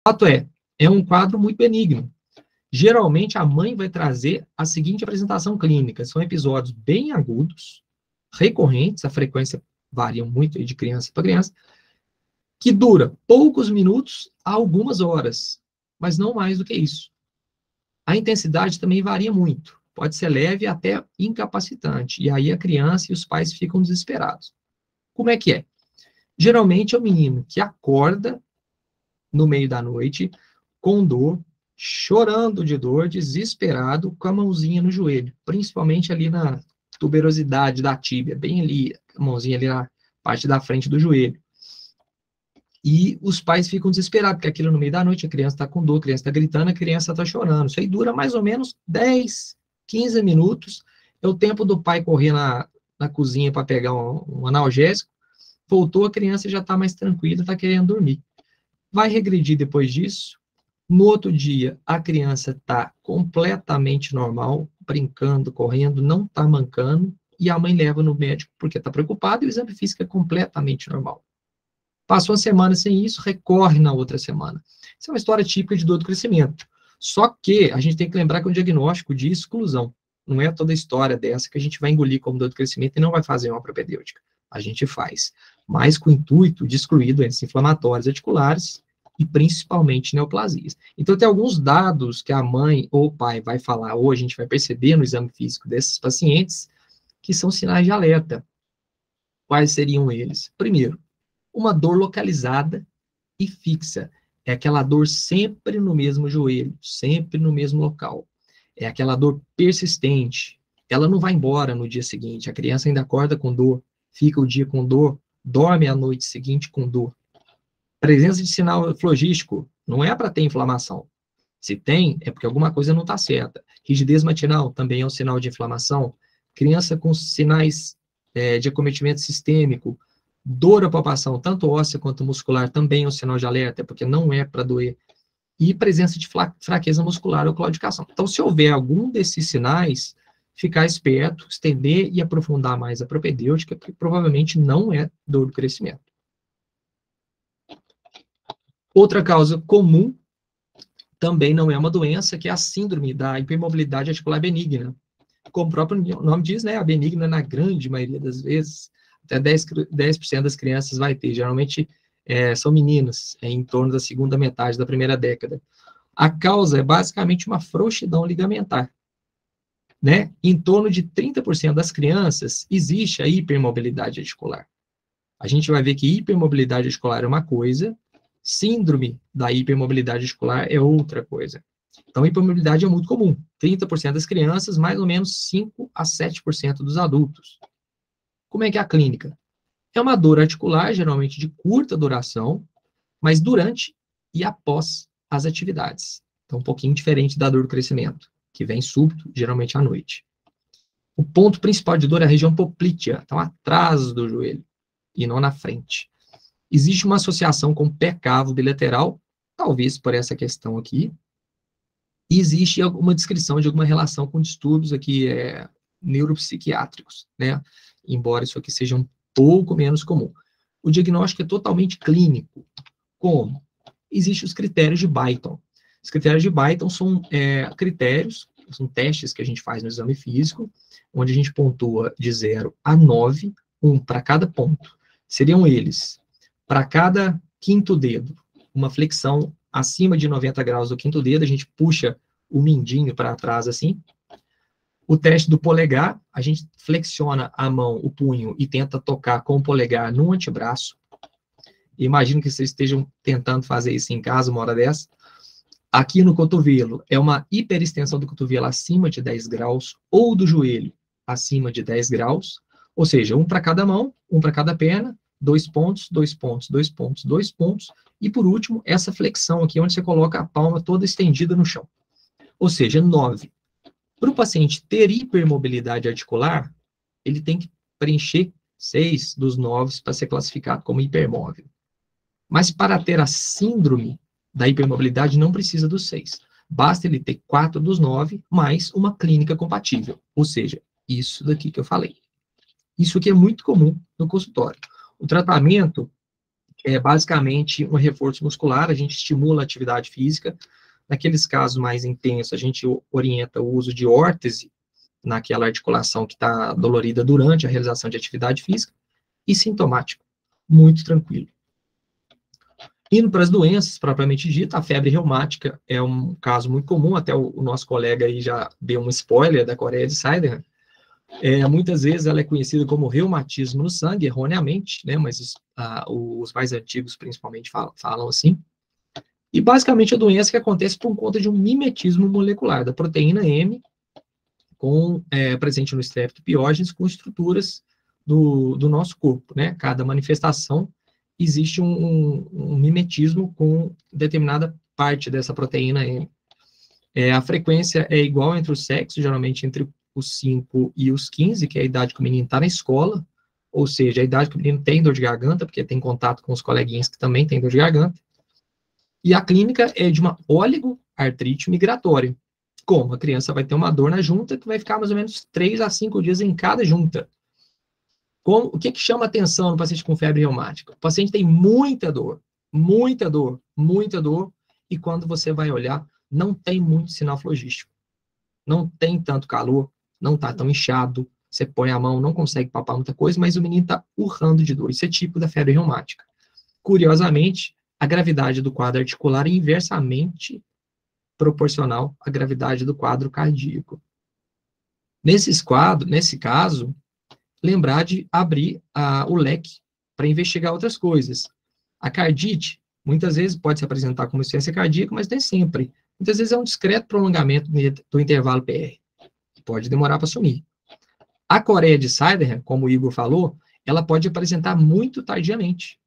O fato é um quadro muito benigno. Geralmente, a mãe vai trazer a seguinte apresentação clínica. São episódios bem agudos, recorrentes, a frequência varia muito de criança para criança, que dura poucos minutos a algumas horas, mas não mais do que isso. A intensidade também varia muito. Pode ser leve até incapacitante. E aí a criança e os pais ficam desesperados. Como é que é? Geralmente é o menino que acorda no meio da noite, com dor, chorando de dor, desesperado, com a mãozinha no joelho, principalmente ali na tuberosidade da tíbia, bem ali, a mãozinha ali na parte da frente do joelho. E os pais ficam desesperados, porque aquilo no meio da noite, a criança está com dor, a criança está gritando, a criança está chorando. Isso aí dura mais ou menos 10, 15 minutos. É o tempo do pai correr na cozinha para pegar um analgésico. Voltou, a criança já está mais tranquila, está querendo dormir. Vai regredir depois disso. No outro dia, a criança está completamente normal, brincando, correndo, não está mancando, e a mãe leva no médico porque está preocupada e o exame físico é completamente normal. Passou uma semana sem isso, recorre na outra semana. Isso é uma história típica de dor do crescimento. Só que a gente tem que lembrar que é um diagnóstico de exclusão. Não é toda história dessa que a gente vai engolir como dor do crescimento e não vai fazer uma propedêutica. A gente faz, mas com o intuito de excluir doenças inflamatórias articulares e principalmente neoplasias. Então, tem alguns dados que a mãe ou o pai vai falar, ou a gente vai perceber no exame físico desses pacientes, que são sinais de alerta. Quais seriam eles? Primeiro, uma dor localizada e fixa. É aquela dor sempre no mesmo joelho, sempre no mesmo local. É aquela dor persistente. Ela não vai embora no dia seguinte. A criança ainda acorda com dor, fica o dia com dor, dorme a noite seguinte com dor. Presença de sinal flogístico não é para ter inflamação. Se tem, é porque alguma coisa não está certa. Rigidez matinal também é um sinal de inflamação. Criança com sinais de acometimento sistêmico, dor à palpação, tanto óssea quanto muscular, também é um sinal de alerta, porque não é para doer. E presença de fraqueza muscular ou claudicação. Então, se houver algum desses sinais, ficar esperto, estender e aprofundar mais a propedêutica, que provavelmente não é dor do crescimento. Outra causa comum também não é uma doença, que é a síndrome da hipermobilidade articular benigna. Como o próprio nome diz, né, a benigna, na grande maioria das vezes, até 10% das crianças vai ter. Geralmente são meninas, em torno da segunda metade da primeira década. A causa é basicamente uma frouxidão ligamentar. Né? Em torno de 30% das crianças existe a hipermobilidade articular. A gente vai ver que hipermobilidade articular é uma coisa, síndrome da hipermobilidade articular é outra coisa. Então, hipermobilidade é muito comum. 30% das crianças, mais ou menos 5 a 7% dos adultos. Como é que é a clínica? É uma dor articular, geralmente de curta duração, mas durante e após as atividades. Então, um pouquinho diferente da dor do crescimento, que vem súbito, geralmente à noite. O ponto principal de dor é a região poplítea, então atrás do joelho, e não na frente. Existe uma associação com pé cavo bilateral, talvez por essa questão aqui, e existe alguma descrição de alguma relação com distúrbios aqui neuropsiquiátricos, né? Embora isso aqui seja um pouco menos comum. O diagnóstico é totalmente clínico. Como? Existem os critérios de Beighton. Os critérios de Beighton são critérios, são testes que a gente faz no exame físico, onde a gente pontua de 0 a 9, um para cada ponto. Seriam eles, para cada quinto dedo, uma flexão acima de 90 graus do quinto dedo, a gente puxa o mindinho para trás assim. O teste do polegar, a gente flexiona a mão, o punho, e tenta tocar com o polegar no antebraço. Imagino que vocês estejam tentando fazer isso em casa uma hora dessa. Aqui no cotovelo, é uma hiperextensão do cotovelo acima de 10 graus, ou do joelho acima de 10 graus, ou seja, um para cada mão, um para cada perna, 2 pontos, 2 pontos, 2 pontos, 2 pontos, e por último, essa flexão aqui, onde você coloca a palma toda estendida no chão. Ou seja, 9. Para o paciente ter hipermobilidade articular, ele tem que preencher 6 dos 9 para ser classificado como hipermóvel. Mas para ter a síndrome da hipermobilidade, não precisa dos 6. Basta ele ter 4 dos 9, mais uma clínica compatível. Ou seja, isso daqui que eu falei. Isso aqui é muito comum no consultório. O tratamento é basicamente um reforço muscular, a gente estimula a atividade física. Naqueles casos mais intensos, a gente orienta o uso de órtese naquela articulação que está dolorida durante a realização de atividade física, e sintomático, muito tranquilo. Indo para as doenças propriamente dita, a febre reumática é um caso muito comum, até o nosso colega aí já deu um spoiler da Coreia de Seidenham. Muitas vezes ela é conhecida como reumatismo no sangue, erroneamente, né, mas os mais antigos principalmente falam assim. E basicamente a doença que acontece por conta de um mimetismo molecular da proteína M presente no streptopiógenes com estruturas do nosso corpo, né? Cada manifestação existe um mimetismo com determinada parte dessa proteína M. A frequência é igual entre os sexos, geralmente entre os 5 e os 15, que é a idade que o menino está na escola, ou seja, a idade que o menino tem dor de garganta, porque tem contato com os coleguinhas que também têm dor de garganta. E a clínica é de uma oligoartrite migratória. Como? A criança vai ter uma dor na junta que vai ficar mais ou menos 3 a 5 dias em cada junta. O que chama atenção no paciente com febre reumática? O paciente tem muita dor, muita dor, muita dor, e quando você vai olhar, não tem muito sinal flogístico. Não tem tanto calor, não está tão inchado, você põe a mão, não consegue papar muita coisa, mas o menino está urrando de dor. Isso é típico da febre reumática. Curiosamente, a gravidade do quadro articular é inversamente proporcional à gravidade do quadro cardíaco. Nesse caso, lembrar de abrir o leque para investigar outras coisas. A cardite, muitas vezes, pode se apresentar como insuficiência cardíaca, mas nem sempre. Muitas vezes é um discreto prolongamento do intervalo PR, que pode demorar para sumir. A Coreia de Seidenham, como o Igor falou, ela pode apresentar muito tardiamente.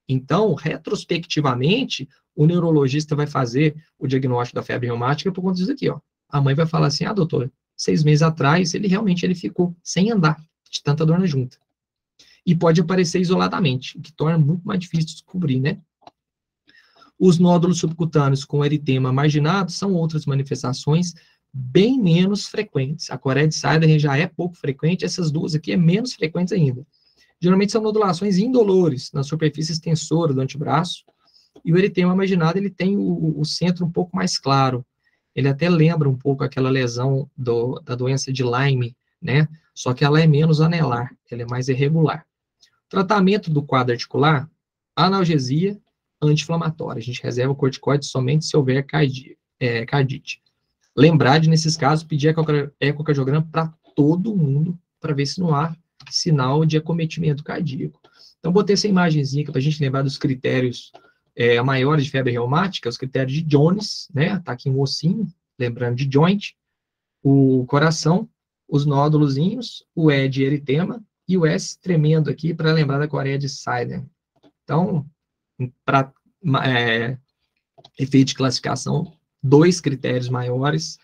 Então, retrospectivamente, o neurologista vai fazer o diagnóstico da febre reumática por conta disso aqui, ó. A mãe vai falar assim, doutor, 6 meses atrás, ele ficou sem andar, de tanta dor na junta. E pode aparecer isoladamente, o que torna muito mais difícil de descobrir, né? Os nódulos subcutâneos com eritema marginado são outras manifestações bem menos frequentes. A Coreia de Seidenham já é pouco frequente, essas duas aqui é menos frequentes ainda. Geralmente são nodulações indolores na superfície extensora do antebraço, e o eritema marginado ele tem o centro um pouco mais claro. Ele até lembra um pouco aquela lesão da doença de Lyme, né? Só que ela é menos anelar, ela é mais irregular. Tratamento do quadro articular, analgesia, anti-inflamatória. A gente reserva o corticoide somente se houver cardite. Lembrar de, nesses casos, pedir ecocardiograma para todo mundo, para ver se não há sinal de acometimento cardíaco. Então, botei essa imagenzinha para a gente lembrar dos critérios maiores de febre reumática, os critérios de Jones, né? Tá aqui um ossinho, lembrando de joint, o coração, os nódulozinhos, o E de eritema e o S tremendo aqui para lembrar da Coreia de Seidenham. Então, para efeito de classificação, 2 critérios maiores,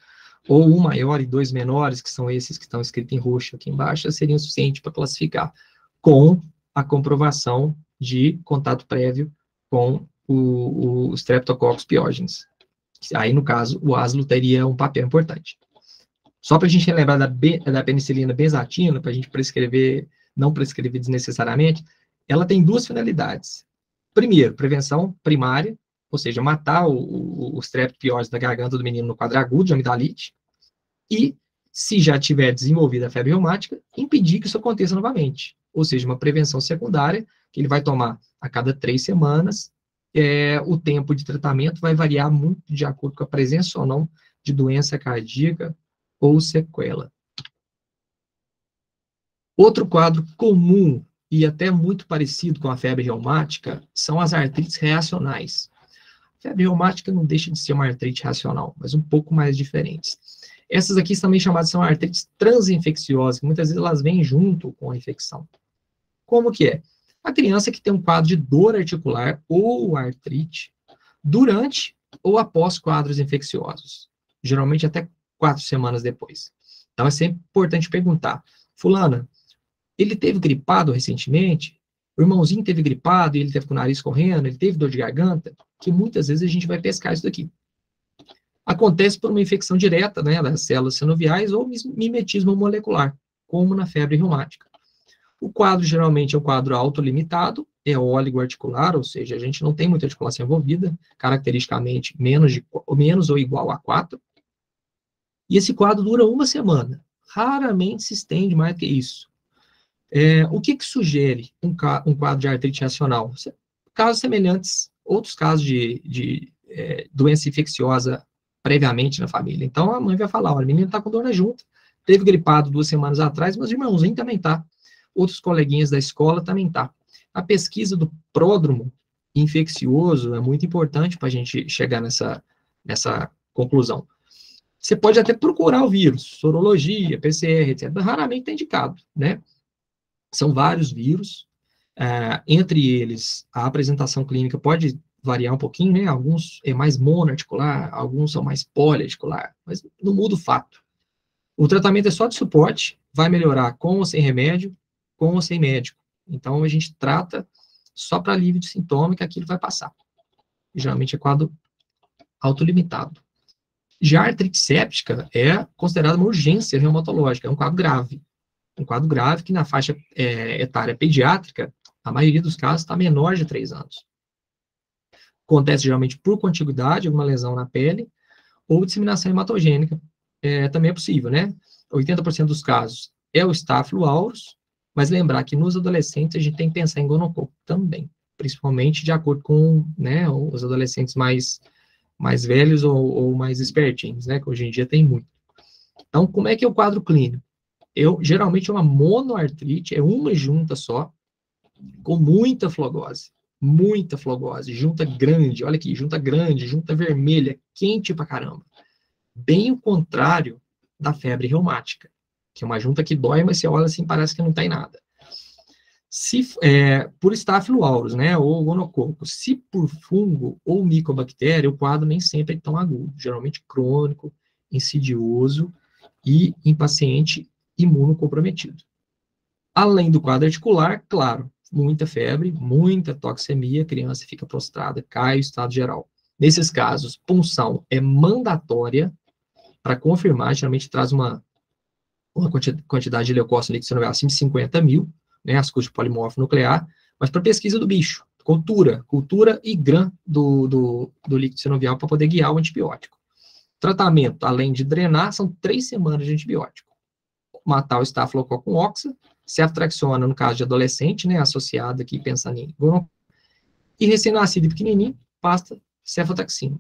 ou um maior e 2 menores, que são esses que estão escritos em roxo aqui embaixo, seriam suficientes para classificar, com a comprovação de contato prévio com o Streptococcus pyogenes. Aí, no caso, o aslo teria um papel importante. Só para a gente lembrar da penicilina benzatina, para a gente não prescrever desnecessariamente, ela tem 2 finalidades. Primeiro, prevenção primária, ou seja, matar o streptopiose da garganta do menino no quadro agudo de amidalite, e, se já tiver desenvolvida a febre reumática, impedir que isso aconteça novamente. Ou seja, uma prevenção secundária, que ele vai tomar a cada 3 semanas. O tempo de tratamento vai variar muito de acordo com a presença ou não de doença cardíaca ou sequela. Outro quadro comum e até muito parecido com a febre reumática são as artrites reacionais. A febre reumática não deixa de ser uma artrite reacional, mas um pouco mais diferentes. Essas aqui também chamadas são artrites transinfecciosas, que muitas vezes elas vêm junto com a infecção. Como que é? A criança que tem um quadro de dor articular ou artrite durante ou após quadros infecciosos, geralmente até 4 semanas depois. Então é sempre importante perguntar, fulana, ele teve gripado recentemente? O irmãozinho teve gripado e ele teve com o nariz correndo, ele teve dor de garganta? Que muitas vezes a gente vai pescar isso daqui. Acontece por uma infecção direta, né, das células sinoviais ou mimetismo molecular, como na febre reumática. O quadro geralmente é um quadro autolimitado é óligoarticular, ou seja, a gente não tem muita articulação envolvida, caracteristicamente menos ou igual a 4. E esse quadro dura uma semana. Raramente se estende mais do que isso. O que sugere um quadro de artrite reacional? Casos semelhantes, outros casos de doença infecciosa previamente na família. Então, a mãe vai falar, olha, o menino está com dor na junta, teve gripado 2 semanas atrás, mas o irmãozinho também tá. Outros coleguinhas da escola também tá. A pesquisa do pródromo infeccioso é muito importante para a gente chegar nessa conclusão. Você pode até procurar o vírus, sorologia, PCR, etc. Raramente é indicado, né? São vários vírus, entre eles, a apresentação clínica pode variar um pouquinho, né? Alguns é mais monoarticular, alguns são mais poliarticular, mas não muda o fato. O tratamento é só de suporte, vai melhorar com ou sem remédio, com ou sem médico. Então, a gente trata só para alívio de sintoma que aquilo vai passar. Geralmente é quadro autolimitado. Já a artrite séptica é considerada uma urgência reumatológica, é um quadro grave. Um quadro grave que na faixa etária pediátrica, a maioria dos casos está menor de 3 anos. Acontece geralmente por contiguidade, alguma lesão na pele, ou disseminação hematogênica, também é possível, né? 80% dos casos é o Staphylo aureus, mas lembrar que nos adolescentes a gente tem que pensar em gonococo também, principalmente de acordo com, né, os adolescentes mais velhos ou mais espertinhos, né, que hoje em dia tem muito. Então, como é que é o quadro clínico? Geralmente é uma monoartrite, é uma junta só, com muita flogose, junta grande, olha aqui, junta grande, junta vermelha, quente pra caramba. Bem o contrário da febre reumática, que é uma junta que dói, mas você olha assim, parece que não tem nada. Por Staphylo aureus, né, ou gonococo, se por fungo ou micobactéria, o quadro nem sempre é tão agudo, geralmente crônico, insidioso e em paciente imunocomprometido. Além do quadro articular, claro, muita febre, muita toxemia, a criança fica prostrada, cai o estado geral. Nesses casos, punção é mandatória para confirmar, geralmente traz uma quantidade de leucócitos líquidos sinovial acima de 50 mil, né, as custas de polimorfo nuclear, mas para pesquisa do bicho, cultura e gram do líquido sinovial para poder guiar o antibiótico. Tratamento, além de drenar, são 3 semanas de antibiótico. Matar o estafilococcus oxa, ceftriaxona, no caso de adolescente, né, associado aqui, pensando em gonorreia, e recém-nascido e pequenininho, pasta cefotaxina.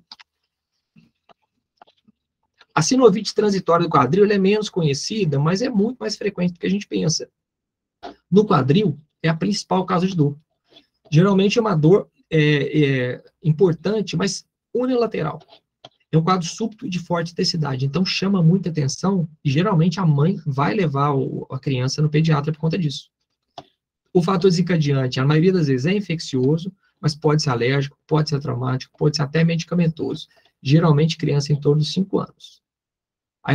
A sinovite transitória do quadril é menos conhecida, mas é muito mais frequente do que a gente pensa. No quadril, é a principal causa de dor. Geralmente é uma dor importante, mas unilateral. É um quadro súbito e de forte intensidade, então chama muita atenção e geralmente a mãe vai levar a criança no pediatra por conta disso. O fator desencadeante, a maioria das vezes, é infeccioso, mas pode ser alérgico, pode ser traumático, pode ser até medicamentoso. Geralmente criança em torno de 5 anos.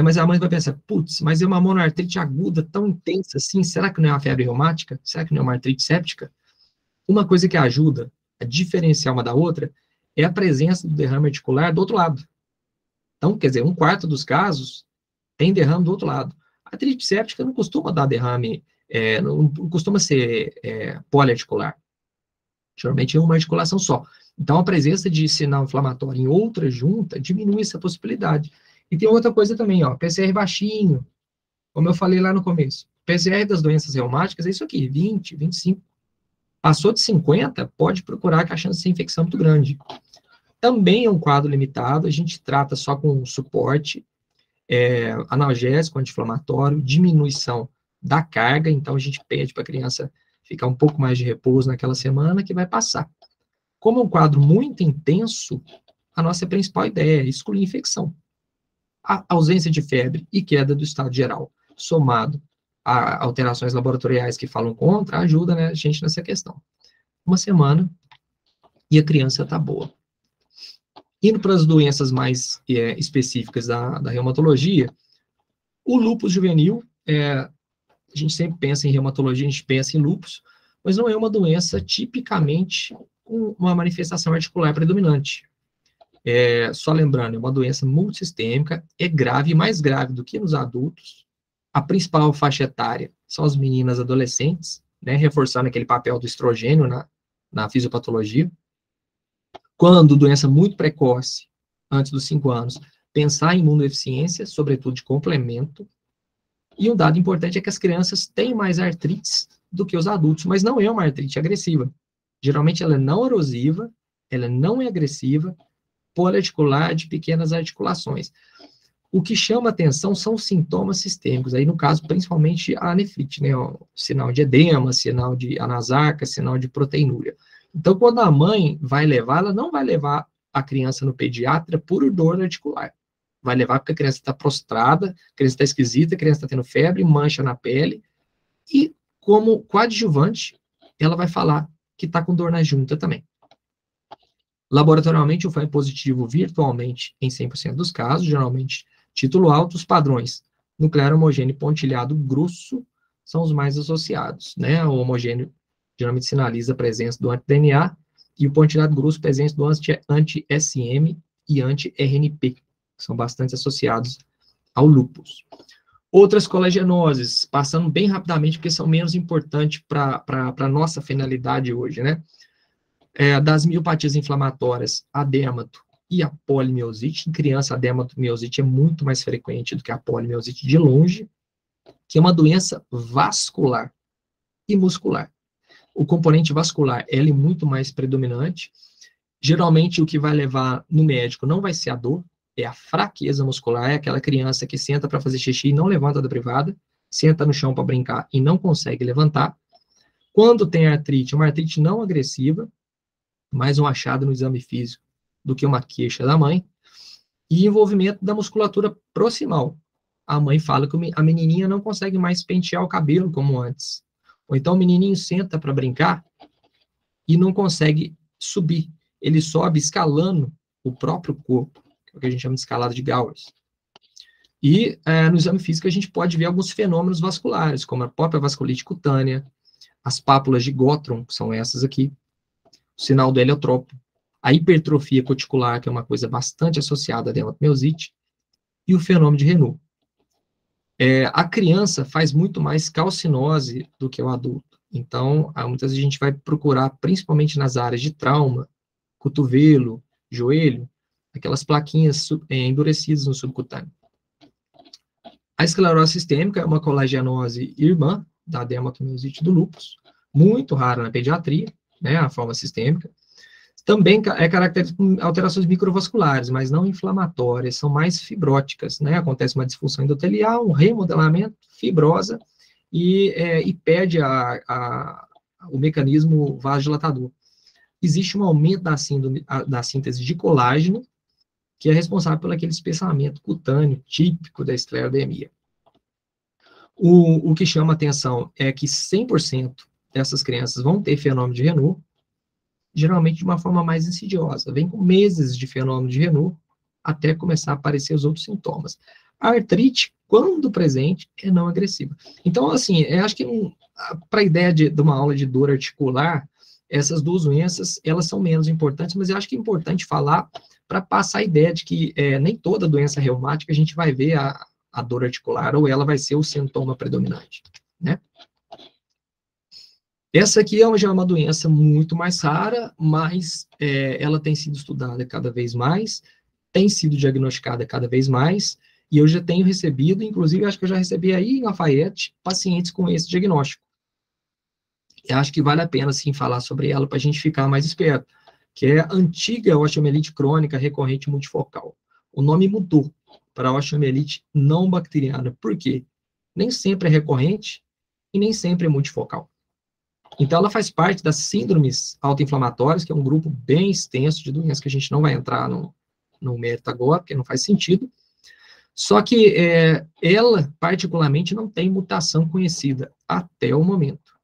Mas a mãe vai pensar, putz, mas é uma monoartrite aguda tão intensa assim, será que não é uma febre reumática? Será que não é uma artrite séptica? Uma coisa que ajuda a diferenciar uma da outra é a presença do derrame articular do outro lado. Então, quer dizer, 1/4 dos casos tem derrame do outro lado. A artrite séptica não costuma dar derrame, não costuma ser poliarticular. Geralmente é uma articulação só. Então, a presença de sinal inflamatório em outra junta diminui essa possibilidade. E tem outra coisa também, ó, PCR baixinho, como eu falei lá no começo. PCR das doenças reumáticas é isso aqui, 20, 25. Passou de 50, pode procurar que a chance de infecção é muito grande. Também é um quadro limitado, a gente trata só com suporte, analgésico, anti-inflamatório, diminuição da carga, então a gente pede para a criança ficar um pouco mais de repouso naquela semana que vai passar. Como é um quadro muito intenso, a nossa principal ideia é excluir infecção. A ausência de febre e queda do estado geral, somado a alterações laboratoriais que falam contra, ajuda, né, a gente nessa questão. Uma semana e a criança está boa. Indo para as doenças mais específicas da reumatologia, o lúpus juvenil, a gente sempre pensa em reumatologia, a gente pensa em lúpus, mas não é uma doença tipicamente com uma manifestação articular predominante. Só lembrando, é uma doença multissistêmica, é grave, mais grave do que nos adultos. A principal faixa etária são as meninas adolescentes, né, reforçando aquele papel do estrogênio na fisiopatologia. Quando doença muito precoce, antes dos 5 anos, pensar em imunodeficiência, sobretudo de complemento. E um dado importante é que as crianças têm mais artrites do que os adultos, mas não é uma artrite agressiva. Geralmente ela é não erosiva, ela não é agressiva, poliarticular de pequenas articulações. O que chama atenção são os sintomas sistêmicos, aí no caso principalmente a nefrite, né, o sinal de edema, sinal de anasarca, sinal de proteinúria. Então, quando a mãe vai levar, ela não vai levar a criança no pediatra por dor articular. Vai levar porque a criança está prostrada, a criança está esquisita, a criança está tendo febre, mancha na pele, e como coadjuvante, ela vai falar que está com dor na junta também. Laboratorialmente, o FAM é positivo virtualmente em 100% dos casos, geralmente título alto. Os padrões nuclear homogêneo e pontilhado grosso são os mais associados, né? O homogêneo geralmente sinaliza a presença do anti-DNA e o pontilhado grosso presença do anti-SM e anti-RNP, que são bastante associados ao lúpus. Outras colagenoses, passando bem rapidamente, porque são menos importantes para a nossa finalidade hoje, né? Das miopatias inflamatórias, a dermato e a polimiosite. Em criança, a dermatomiosite é muito mais frequente do que a polimiosite de longe, que é uma doença vascular e muscular. O componente vascular, ele é muito mais predominante. Geralmente, o que vai levar no médico não vai ser a dor, é a fraqueza muscular, é aquela criança que senta para fazer xixi e não levanta da privada, senta no chão para brincar e não consegue levantar. Quando tem artrite, uma artrite não agressiva, mais um achado no exame físico do que uma queixa da mãe, e envolvimento da musculatura proximal. A mãe fala que a menininha não consegue mais pentear o cabelo como antes. Ou então o menininho senta para brincar e não consegue subir. Ele sobe escalando o próprio corpo, que é o que a gente chama de escalada de Gowers. E no exame físico a gente pode ver alguns fenômenos vasculares, como a própria vasculite cutânea, as pápulas de Gottron, que são essas aqui, o sinal do heliotropo, a hipertrofia cuticular, que é uma coisa bastante associada à dermatomiosite, e o fenômeno de Renault. A criança faz muito mais calcinose do que o adulto. Então, muitas vezes a gente vai procurar, principalmente nas áreas de trauma, cotovelo, joelho, aquelas plaquinhas endurecidas no subcutâneo. A esclerose sistêmica é uma colagenose irmã da dermatomiosite do lúpus, muito rara na pediatria, né, a forma sistêmica. Também é caracterizada por alterações microvasculares, mas não inflamatórias, são mais fibróticas, né? Acontece uma disfunção endotelial, um remodelamento, fibrosa, e perde o mecanismo vasodilatador. Existe um aumento da síntese de colágeno, que é responsável por aquele espessamento cutâneo típico da esclerodermia. O que chama atenção é que 100% dessas crianças vão ter fenômeno de Renault, geralmente de uma forma mais insidiosa. Vem com meses de fenômeno de Renault até começar a aparecer os outros sintomas. A artrite, quando presente, é não agressiva. Então, assim, eu acho que para a ideia de uma aula de dor articular, essas duas doenças, elas são menos importantes, mas eu acho que é importante falar para passar a ideia de que nem toda doença reumática a gente vai ver a dor articular, ou ela vai ser o sintoma predominante, né? Essa aqui já é uma doença muito mais rara, mas ela tem sido estudada cada vez mais, tem sido diagnosticada cada vez mais, e eu já tenho recebido, inclusive, acho que eu já recebi aí em Lafayette, pacientes com esse diagnóstico. E acho que vale a pena, sim, falar sobre ela para a gente ficar mais esperto, que é a antiga osteomielite crônica recorrente multifocal. O nome mudou para osteomielite não bacteriana. Por quê? Nem sempre é recorrente e nem sempre é multifocal. Então, ela faz parte das síndromes autoinflamatórias, que é um grupo bem extenso de doenças que a gente não vai entrar no mérito agora, porque não faz sentido. Só que ela, particularmente, não tem mutação conhecida até o momento.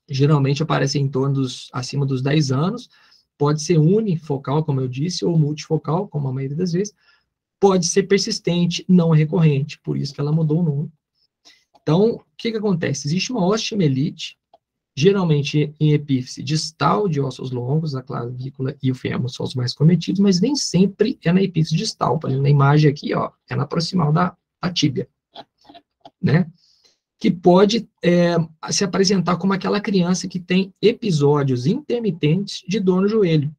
Geralmente aparece em torno acima dos 10 anos, pode ser unifocal, como eu disse, ou multifocal, como a maioria das vezes, pode ser persistente, não recorrente, por isso que ela mudou o nome. Então, o que acontece? Existe uma osteomielite, geralmente em epífise distal de ossos longos, a clavícula e o fêmur são os mais cometidos, mas nem sempre é na epífise distal. Por exemplo, na imagem aqui, ó, é na proximal da tíbia, né? que pode se apresentar como aquela criança que tem episódios intermitentes de dor no joelho.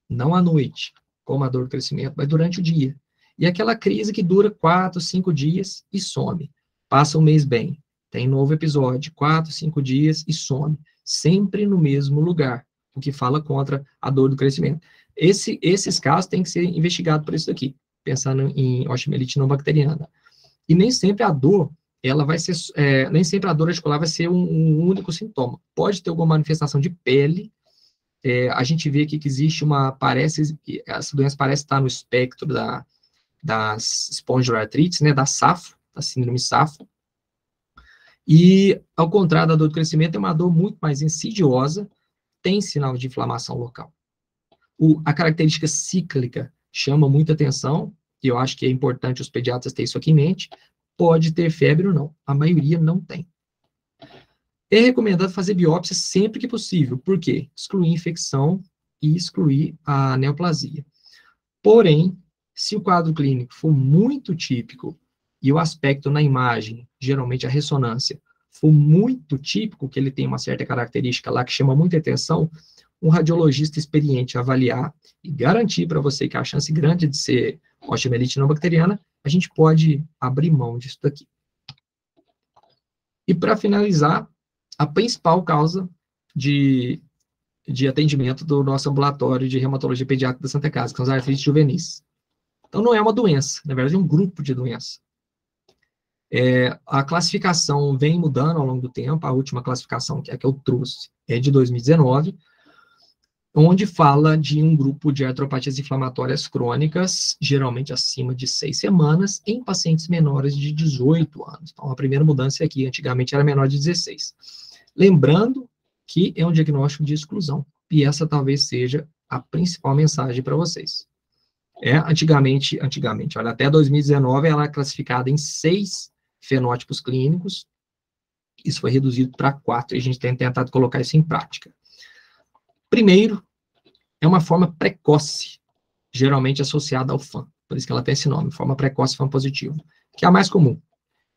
Não à noite, como a dor do crescimento, mas durante o dia. E aquela crise que dura 4, 5 dias e some. Passa um mês bem, tem novo episódio, 4, 5 dias e some. Sempre no mesmo lugar, o que fala contra a dor do crescimento. Esses casos têm que ser investigados por isso aqui, pensando em osteomielite não bacteriana. E nem sempre a dor, ela vai ser, nem sempre a dor articular vai ser um único sintoma. Pode ter alguma manifestação de pele. A gente vê aqui que existe essa doença parece estar no espectro das espondiloartrites, né, da SAFO, da síndrome SAFO. E, ao contrário da dor do crescimento, é uma dor muito mais insidiosa, tem sinal de inflamação local. A característica cíclica chama muita atenção, e eu acho que é importante os pediatras terem isso aqui em mente. Pode ter febre ou não, a maioria não tem. É recomendado fazer biópsia sempre que possível. Por quê? Excluir infecção e excluir a neoplasia. Porém, se o quadro clínico for muito típico e o aspecto na imagem, geralmente a ressonância, for muito típico, que ele tem uma certa característica lá que chama muita atenção, um radiologista experiente avaliar e garantir para você que a chance grande de ser osteomielite não bacteriana, a gente pode abrir mão disso daqui. E para finalizar, a principal causa de atendimento do nosso ambulatório de reumatologia pediátrica da Santa Casa, que são as artrites juvenis. Então, não é uma doença, na verdade, é um grupo de doença. A classificação vem mudando ao longo do tempo, a última classificação, que é a que eu trouxe, é de 2019, onde fala de um grupo de artropatias inflamatórias crônicas, geralmente acima de 6 semanas, em pacientes menores de 18 anos. Então, a primeira mudança aqui, antigamente era menor de 16. Lembrando que é um diagnóstico de exclusão, e essa talvez seja a principal mensagem para vocês. Antigamente, olha, até 2019 ela é classificada em 6 fenótipos clínicos, isso foi reduzido para 4, e a gente tem tentado colocar isso em prática. Primeiro, é uma forma precoce, geralmente associada ao FAM, por isso que ela tem esse nome, forma precoce FAM positivo, que é a mais comum.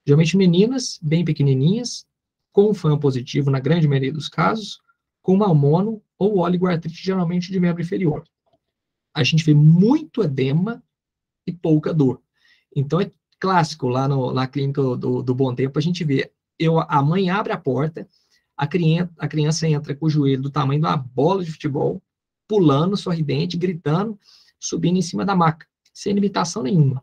Geralmente meninas, bem pequenininhas, com FAM positivo, na grande maioria dos casos, com uma mono ou oligoartrite, geralmente de membro inferior. A gente vê muito edema e pouca dor. Então, é clássico, lá na clínica do Bom Tempo, a gente vê, a mãe abre a porta, a criança entra com o joelho do tamanho de uma bola de futebol, pulando, sorridente, gritando, subindo em cima da maca, sem limitação nenhuma.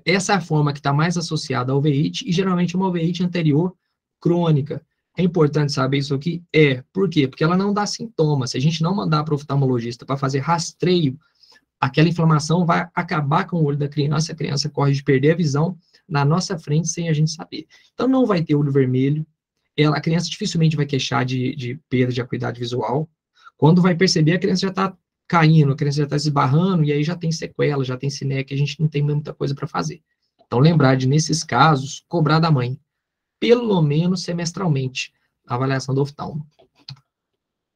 Essa é a forma que está mais associada ao veite, e geralmente uma veite anterior crônica. É importante saber isso aqui? Por quê? Porque ela não dá sintomas. Se a gente não mandar para o oftalmologista para fazer rastreio, aquela inflamação vai acabar com o olho da criança, a criança corre de perder a visão na nossa frente sem a gente saber. Então, não vai ter olho vermelho, a criança dificilmente vai queixar de perda de acuidade visual. Quando vai perceber, a criança já está caindo, a criança já está se esbarrando, e aí já tem sequela, já tem cineque, a gente não tem muita coisa para fazer. Então, lembrar de, nesses casos, cobrar da mãe, pelo menos semestralmente, a avaliação do oftalmo.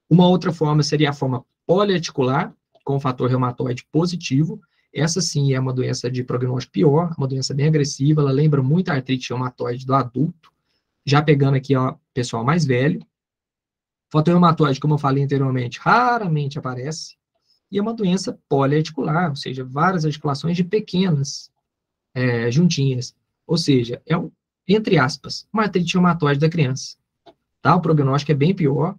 Uma outra forma seria a forma poliarticular, com fator reumatoide positivo. Essa sim é uma doença de prognóstico pior, uma doença bem agressiva, ela lembra muito a artrite reumatoide do adulto, já pegando aqui, ó, pessoal mais velho. Fator reumatoide, como eu falei anteriormente, raramente aparece, e é uma doença poliarticular, ou seja, várias articulações de pequenas juntinhas, ou seja, entre aspas, uma artrite reumatoide da criança. Tá? O prognóstico é bem pior,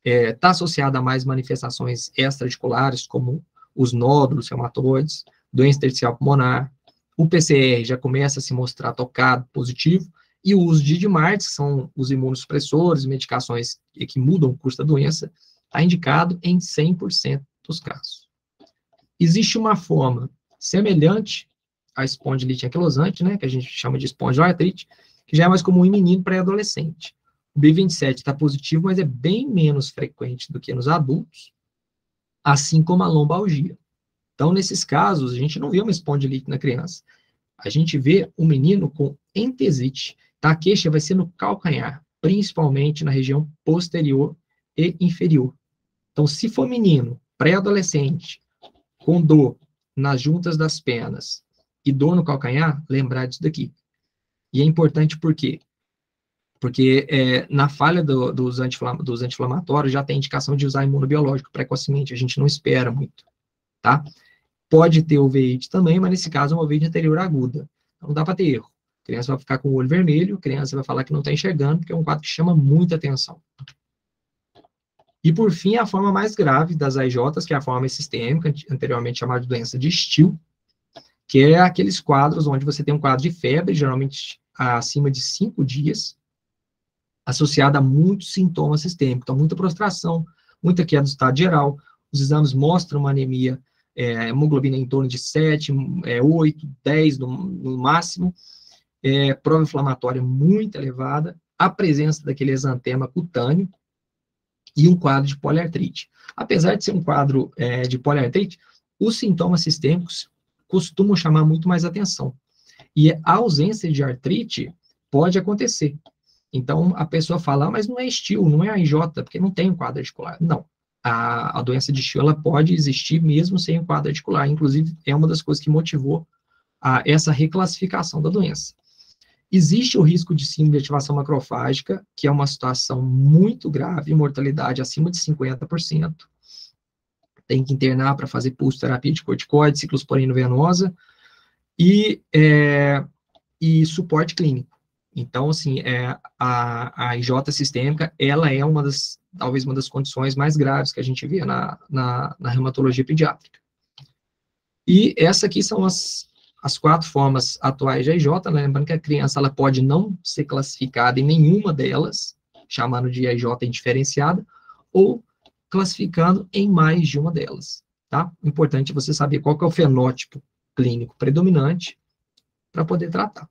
está associado a mais manifestações extra-articulares, como os nódulos reumatoides, doença intersticial pulmonar, o PCR já começa a se mostrar tocado, positivo, e o uso de DMARDs, que são os imunossupressores, medicações que mudam o curso da doença, está indicado em 100% dos casos. Existe uma forma semelhante à espondilite anquilosante, né, que a gente chama de espondiloartrite, que já é mais comum em menino pré-adolescente. O B27 está positivo, mas é bem menos frequente do que nos adultos, assim como a lombalgia. Então, nesses casos, a gente não vê uma espondilite na criança. A gente vê um menino com entesite. Tá? A queixa vai ser no calcanhar, principalmente na região posterior e inferior. Então, se for menino, pré-adolescente, com dor nas juntas das pernas e dor no calcanhar, lembrar disso daqui. E é importante por quê? Porque na falha dos anti-inflamatórios já tem indicação de usar imunobiológico precocemente, a gente não espera muito, tá? Pode ter uveíte também, mas nesse caso é uma uveíte anterior aguda. Então não dá para ter erro. A criança vai ficar com o olho vermelho, a criança vai falar que não está enxergando, porque é um quadro que chama muita atenção. E, por fim, a forma mais grave das AIJs, que é a forma sistêmica, anteriormente chamada de doença de Still, que é aqueles quadros onde você tem um quadro de febre, geralmente acima de 5 dias, associado a muitos sintomas sistêmicos. Então, muita prostração, muita queda do estado geral. Os exames mostram uma anemia, hemoglobina em torno de 7, 8, 10 no máximo, prova inflamatória muito elevada, a presença daquele exantema cutâneo e um quadro de poliartrite. Apesar de ser um quadro de poliartrite, os sintomas sistêmicos costumam chamar muito mais atenção. E a ausência de artrite pode acontecer. Então, a pessoa fala, mas não é Still, não é AIJ, porque não tem um quadro articular. Não. A doença de Still, ela pode existir mesmo sem um quadro articular. Inclusive, é uma das coisas que motivou essa reclassificação da doença. Existe o risco de síndrome de ativação macrofágica, que é uma situação muito grave, mortalidade acima de 50%. Tem que internar para fazer pulsoterapia de corticoide, ciclosporina venosa e suporte clínico. Então, assim, a IJ sistêmica, ela é talvez uma das condições mais graves que a gente vê na reumatologia pediátrica. E essa aqui são as 4 formas atuais de IJ, né? Lembrando que a criança ela pode não ser classificada em nenhuma delas, chamando de IJ indiferenciada, ou classificando em mais de uma delas, tá? Importante você saber qual que é o fenótipo clínico predominante para poder tratar.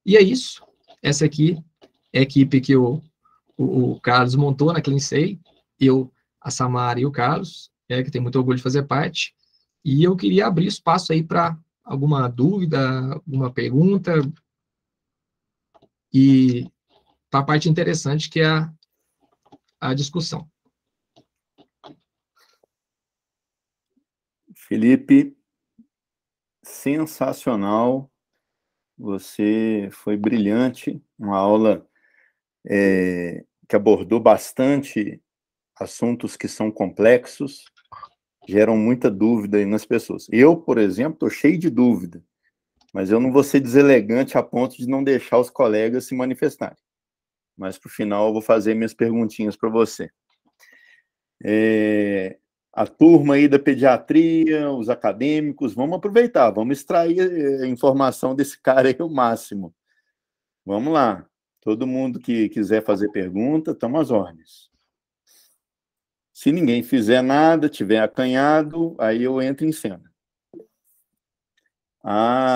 E é isso. Essa aqui é a equipe que o Carlos montou na Cleansei, eu, a Samara e o Carlos, que tem muito orgulho de fazer parte. E eu queria abrir espaço aí para alguma dúvida, alguma pergunta, e para a parte interessante, que é a discussão. Felipe, sensacional, você foi brilhante, uma aula que abordou bastante assuntos que são complexos, geram muita dúvida aí nas pessoas. Eu, por exemplo, estou cheio de dúvida, mas eu não vou ser deselegante a ponto de não deixar os colegas se manifestarem. Mas, para o final, eu vou fazer minhas perguntinhas para você. A turma aí da pediatria, os acadêmicos, vamos aproveitar, vamos extrair a informação desse cara aí o máximo. Vamos lá. Todo mundo que quiser fazer pergunta, estamos às ordens. Se ninguém fizer nada, tiver acanhado, aí eu entro em cena.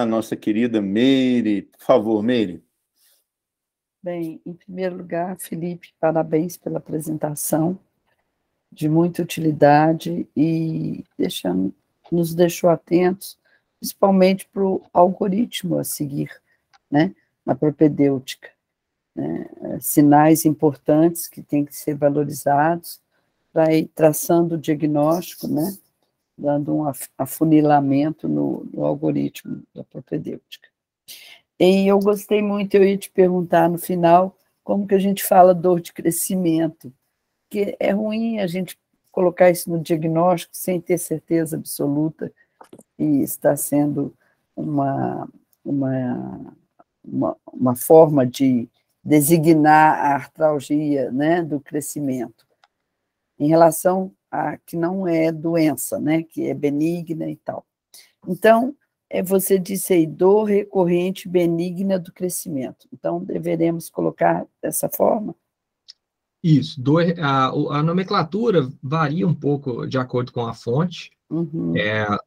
Nossa querida Meire. Por favor, Meire. Bem, em primeiro lugar, Felipe, parabéns pela apresentação, de muita utilidade e nos deixou atentos, principalmente para o algoritmo a seguir, né, na propedêutica. Né, sinais importantes que têm que ser valorizados para ir traçando o diagnóstico, né, dando um afunilamento no algoritmo da propedêutica. E eu gostei muito, eu ia te perguntar no final, como que a gente fala dor de crescimento, que é ruim a gente colocar isso no diagnóstico sem ter certeza absoluta e está sendo uma forma de designar a artralgia, né, do crescimento, em relação a que não é doença, né, que é benigna e tal. Então, você disse aí, dor recorrente benigna do crescimento. Então, deveremos colocar dessa forma? Isso. A nomenclatura varia um pouco de acordo com a fonte. Uhum.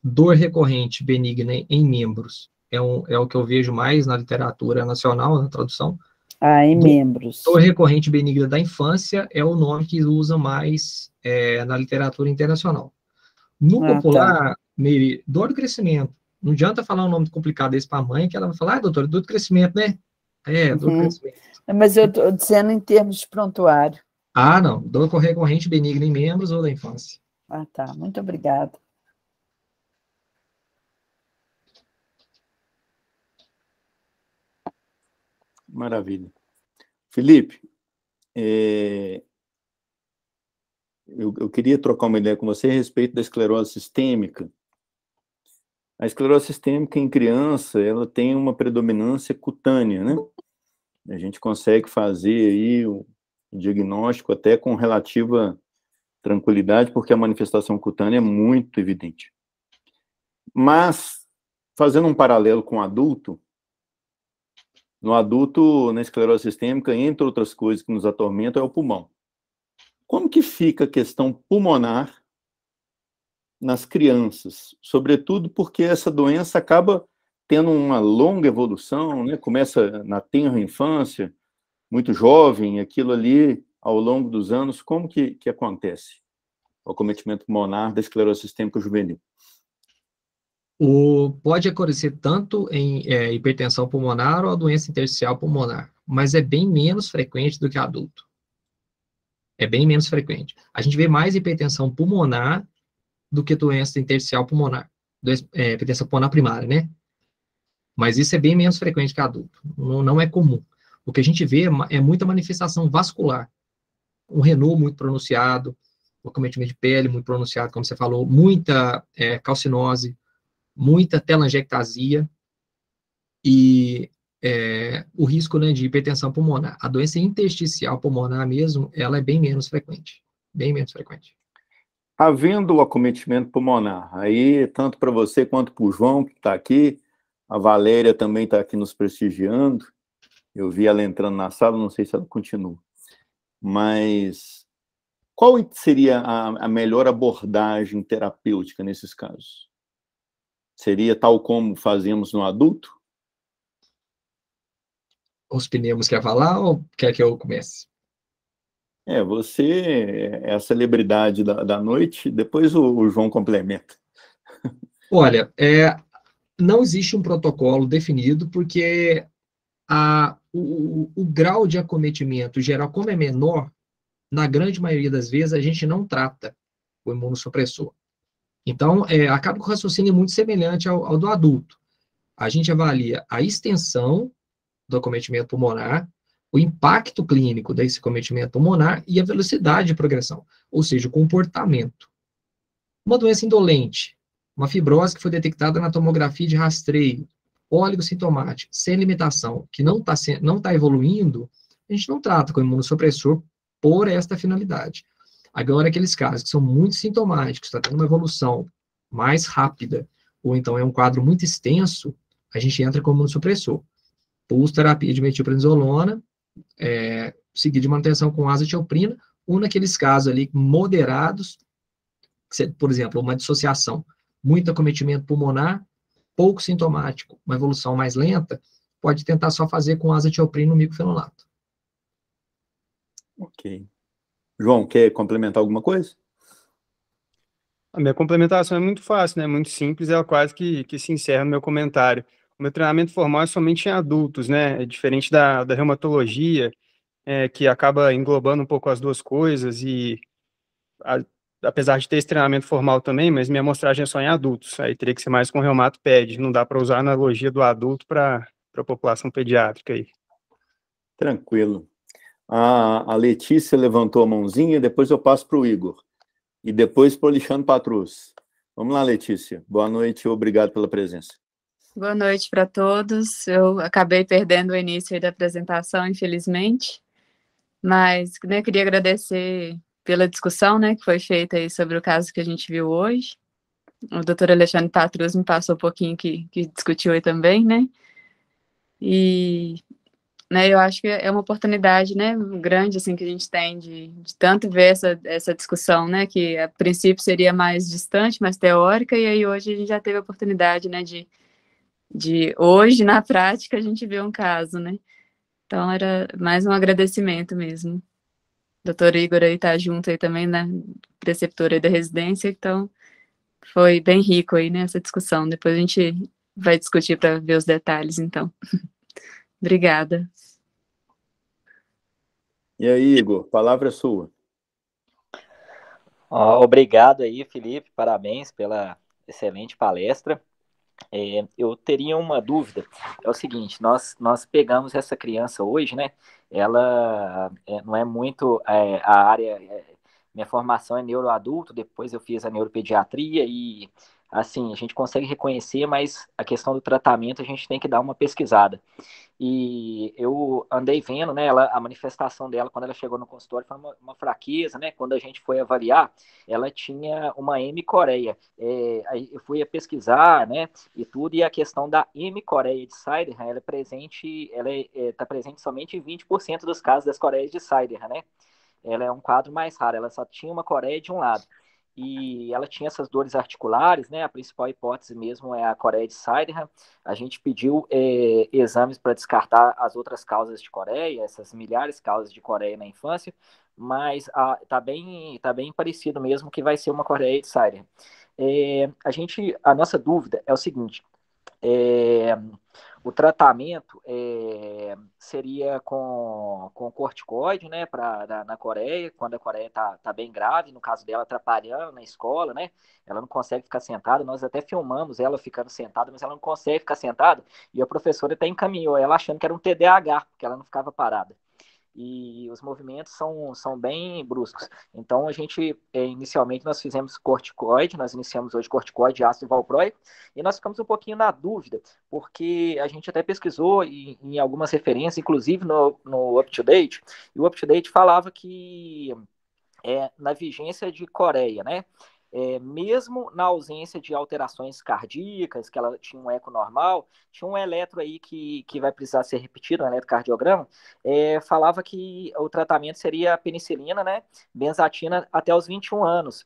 Dor recorrente benigna em membros é o que eu vejo mais na literatura nacional, na tradução. Em membros. Dor recorrente benigna da infância é o nome que usa mais na literatura internacional. No popular, Meire, dor do crescimento. Não adianta falar um nome complicado desse para a mãe, que ela vai falar, doutor, dor do crescimento, né? Dor do crescimento. Mas eu estou dizendo em termos de prontuário. Não. Dor recorrente benigna em membros ou da infância. Tá. Muito obrigada. Maravilha. Felipe, eu queria trocar uma ideia com você a respeito da esclerose sistêmica. A esclerose sistêmica em criança, ela tem uma predominância cutânea, né? A gente consegue fazer aí o diagnóstico até com relativa tranquilidade, porque a manifestação cutânea é muito evidente. Mas, fazendo um paralelo com o adulto, no adulto, na esclerose sistêmica, entre outras coisas que nos atormentam, é o pulmão. Como que fica a questão pulmonar nas crianças? Sobretudo porque essa doença acaba tendo uma longa evolução, né? Começa na tenra infância, muito jovem, aquilo ali, ao longo dos anos, como que acontece o acometimento pulmonar da esclerose sistêmica juvenil? Pode acontecer tanto em hipertensão pulmonar ou a doença intersticial pulmonar, mas é bem menos frequente do que adulto. É bem menos frequente. A gente vê mais hipertensão pulmonar do que doença intersticial pulmonar, hipertensão pulmonar primária, né? Mas isso é bem menos frequente que adulto. Não é comum. O que a gente vê é muita manifestação vascular. Um Renault muito pronunciado, o acometimento de pele muito pronunciado, como você falou, muita calcinose, muita telangiectasia e o risco, né, de hipertensão pulmonar. A doença intersticial pulmonar mesmo, ela é bem menos frequente. Bem menos frequente. Havendo o acometimento pulmonar, aí, tanto para você quanto para o João, que está aqui, a Valéria também está aqui nos prestigiando, eu vi ela entrando na sala, não sei se ela continua, mas qual seria a melhor abordagem terapêutica nesses casos? Seria tal como fazemos no adulto? Os pneus quer falar ou quer que eu comece? Você é a celebridade da noite, depois o João complementa. Olha, não existe um protocolo definido, porque o grau de acometimento geral, como é menor, na grande maioria das vezes, a gente não trata o imunossupressor. Então, acaba com o raciocínio muito semelhante ao do adulto. A gente avalia a extensão do acometimento pulmonar, o impacto clínico desse acometimento pulmonar e a velocidade de progressão, ou seja, o comportamento. Uma doença indolente, uma fibrose que foi detectada na tomografia de rastreio, oligossintomática, sem limitação, que não tá evoluindo, a gente não trata com imunossupressor por esta finalidade. Agora, aqueles casos que são muito sintomáticos, está tendo uma evolução mais rápida, ou então é um quadro muito extenso, a gente entra com imunossupressor. Pulso terapia de metilprednisolona, seguida de manutenção com azathioprina, ou naqueles casos ali moderados, por exemplo, uma dissociação, muito acometimento pulmonar, pouco sintomático, uma evolução mais lenta, pode tentar só fazer com azathioprina no microfenolato. Ok. João, quer complementar alguma coisa? A minha complementação é muito fácil, né? Muito simples, ela quase que se encerra no meu comentário. O meu treinamento formal é somente em adultos, né? É diferente da reumatologia, que acaba englobando um pouco as duas coisas apesar de ter esse treinamento formal também, mas minha amostragem é só em adultos. Aí teria que ser mais com reumato ped. Não dá para usar a analogia do adulto para a população pediátrica aí. Tranquilo. A Letícia levantou a mãozinha, depois eu passo para o Igor. E depois para o Alexandre Patrus. Vamos lá, Letícia. Boa noite e obrigado pela presença. Boa noite para todos. Eu acabei perdendo o início da apresentação, infelizmente, mas eu queria agradecer pela discussão, né, que foi feita aí sobre o caso que a gente viu hoje. O doutor Alexandre Patrus me passou um pouquinho que discutiu aí também, né, e eu acho que é uma oportunidade, né, grande, assim, que a gente tem de tanto ver essa discussão, né, que a princípio seria mais distante, mais teórica, e aí hoje a gente já teve a oportunidade, né, de hoje, na prática, a gente vê um caso, né? Então, era mais um agradecimento mesmo. O doutor Igor aí tá junto aí também, né? Preceptor aí da residência, então foi bem rico aí, né, essa discussão. Depois a gente vai discutir para ver os detalhes, então. Obrigada. E aí, Igor, palavra é sua. Obrigado aí, Felipe, parabéns pela excelente palestra. Eu teria uma dúvida. É o seguinte, nós pegamos essa criança hoje, né? Ela não é muito a área. Minha formação é neuroadulto, depois eu fiz a neuropediatria e assim, a gente consegue reconhecer, mas a questão do tratamento a gente tem que dar uma pesquisada. E eu andei vendo, né, a manifestação dela quando ela chegou no consultório foi uma fraqueza, né? Quando a gente foi avaliar, ela tinha uma hemicoreia. Aí eu fui a pesquisar, né, e tudo, e a questão da hemicoreia de Siderham, ela é presente, está presente somente em 20% dos casos das coreias de Siderham, né? Ela é um quadro mais raro, ela só tinha uma coreia de um lado. E ela tinha essas dores articulares, né? A principal hipótese mesmo é a coreia de Siderham. A gente pediu exames para descartar as outras causas de coreia, essas milhares de causas de coreia na infância, mas tá bem parecido mesmo que vai ser uma coreia de Siderham. A nossa dúvida é o seguinte: é, o tratamento seria com corticoide, né, na Coreia, quando a Coreia tá bem grave, no caso dela atrapalhando na escola, né, ela não consegue ficar sentada, nós até filmamos ela ficando sentada, mas ela não consegue ficar sentada, e a professora até encaminhou ela achando que era um TDAH, porque ela não ficava parada. E os movimentos são bem bruscos. Então, a gente, inicialmente, nós fizemos corticoide, nós iniciamos hoje corticoide, ácido valproico, e nós ficamos um pouquinho na dúvida, porque a gente até pesquisou em algumas referências, inclusive no UpToDate, e o UpToDate falava que na vigência de Coreia, né? Mesmo na ausência de alterações cardíacas, que ela tinha um eco normal, tinha um eletro aí que vai precisar ser repetido, um eletrocardiograma, falava que o tratamento seria penicilina, né, benzatina até os 21 anos.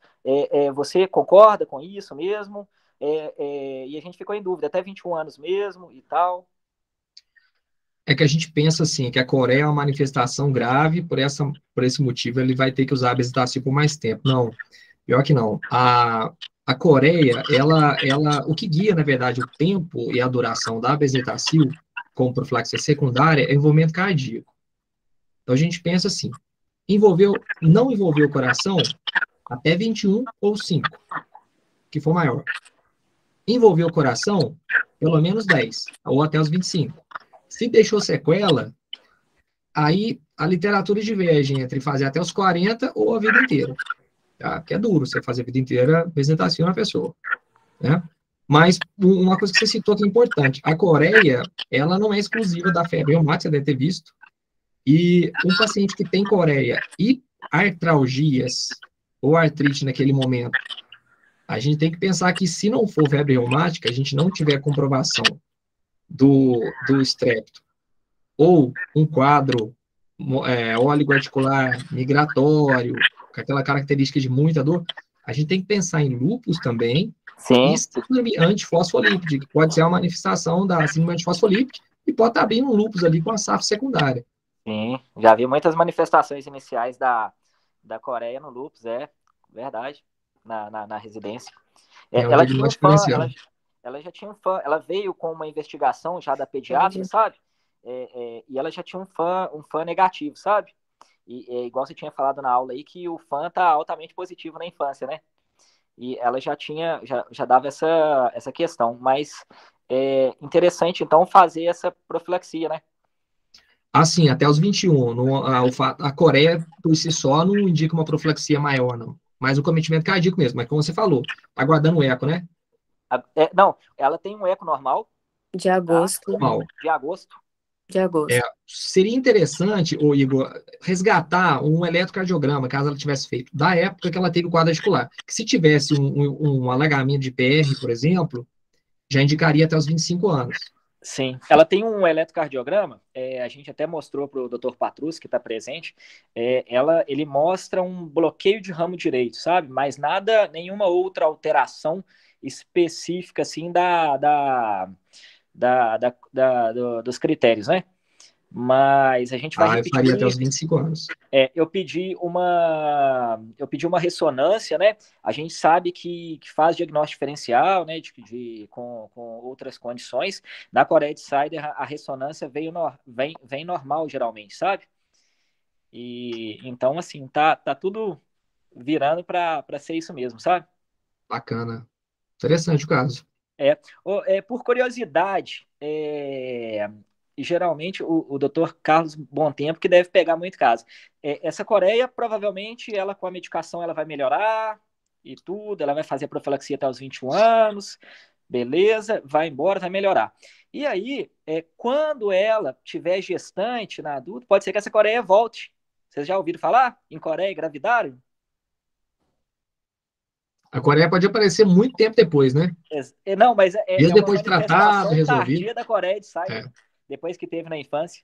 Você concorda com isso mesmo? E a gente ficou em dúvida, até 21 anos mesmo e tal. É que a gente pensa assim, que a Coreia é uma manifestação grave, por esse motivo ele vai ter que usar a bezetacil por mais tempo. Não, pior que não. A Coreia, o que guia, na verdade, o tempo e a duração da bezetacil como profilaxia secundária é envolvimento cardíaco. Então a gente pensa assim, não envolveu o coração até 21 ou 5, que for maior. Envolveu o coração, pelo menos 10, ou até os 25. Se deixou sequela, aí a literatura diverge entre fazer até os 40 ou a vida inteira. Tá? Porque é duro você fazer a vida inteira bezetacil na pessoa. Né? Mas uma coisa que você citou que é importante, a Coreia, ela não é exclusiva da febre reumática, você deve ter visto, e um paciente que tem Coreia e artralgias ou artrite naquele momento, a gente tem que pensar que se não for febre reumática, a gente não tiver comprovação do estrépito, ou um quadro oligoarticular migratório, com aquela característica de muita dor, a gente tem que pensar em lúpus também, Sim. e síndrome antifosfolípide, que pode ser uma manifestação da síndrome antifosfolípide, e pode estar abrindo um lúpus ali com a SAF secundária. Sim, já vi muitas manifestações iniciais da Coreia no lúpus, verdade, na residência. É um Ela tinha um diagnóstico fã, diferencial. ela já tinha um fã, ela veio com uma investigação já da pediatra, sabe? E ela já tinha um fã negativo, sabe? E igual você tinha falado na aula aí, que o fã tá altamente positivo na infância, né? E ela já dava essa questão, mas é interessante, então, fazer essa profilaxia, né? Assim, até os 21. A Coreia, por si só, não indica uma profilaxia maior, não. Mas o cometimento cardíaco mesmo, mas como você falou, tá guardando o eco, né? Não, ela tem um eco normal. De agosto. Normal. De agosto. De agosto. Seria interessante, Igor, resgatar um eletrocardiograma, caso ela tivesse feito, da época que ela teve o quadro articular. Que se tivesse um alagamento de PR, por exemplo, já indicaria até os 25 anos. Sim, ela tem um eletrocardiograma, a gente até mostrou para o Dr. Patrus, que está presente, ele mostra um bloqueio de ramo direito, sabe? Mas nenhuma outra alteração específica, assim, dos critérios, né? Mas a gente vai repetir. Eu faria até os 25 anos. Eu pedi uma ressonância, né? A gente sabe que faz diagnóstico diferencial, né? Com outras condições. Na Coreia de Siderham, a ressonância vem normal, geralmente, sabe? E então, assim, tá tudo virando para ser isso mesmo, sabe? Bacana. Interessante o caso. Por curiosidade, geralmente o Dr. Carlos Bontempo que deve pegar muito caso. Essa coreia, provavelmente, ela com a medicação ela vai melhorar e tudo, ela vai fazer profilaxia até os 21 anos, beleza, vai embora, vai melhorar. E aí, quando ela tiver gestante na adulta, pode ser que essa coreia volte. Vocês já ouviram falar em Coreia engravidaram? A Coreia pode aparecer muito tempo depois, né? Não, mas Mesmo uma depois de tratado, resolvido. tardia da Coreia de sair, depois que teve na infância.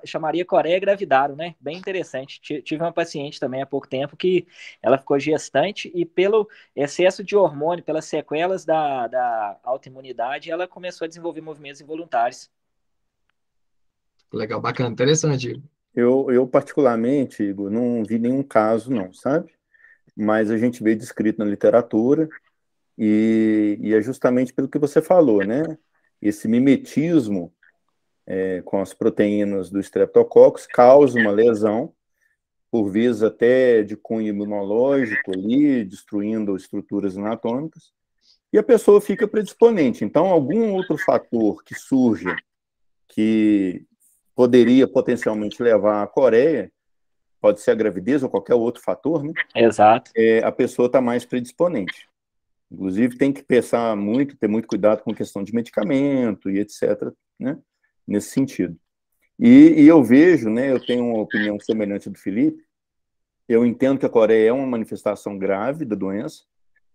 Chamaria Coreia engravidaram, né? Bem interessante. Tive uma paciente também há pouco tempo que ela ficou gestante e pelo excesso de hormônio, pelas sequelas da autoimunidade, ela começou a desenvolver movimentos involuntários. Legal, bacana, interessante. Eu particularmente, Igor, não vi nenhum caso, não, sabe? Mas a gente vê descrito na literatura e é justamente pelo que você falou, né? Esse mimetismo com as proteínas do Streptococcus causa uma lesão, por vezes até de cunho imunológico ali, destruindo estruturas anatômicas, e a pessoa fica predisponente. Então, algum outro fator que surja que poderia potencialmente levar à Coreia, pode ser a gravidez ou qualquer outro fator, né? Exato. A pessoa está mais predisponente. Inclusive, tem que pensar muito, ter muito cuidado com a questão de medicamento e etc., né? Nesse sentido. E eu vejo, né, eu tenho uma opinião semelhante do Felipe, eu entendo que a Coreia é uma manifestação grave da doença,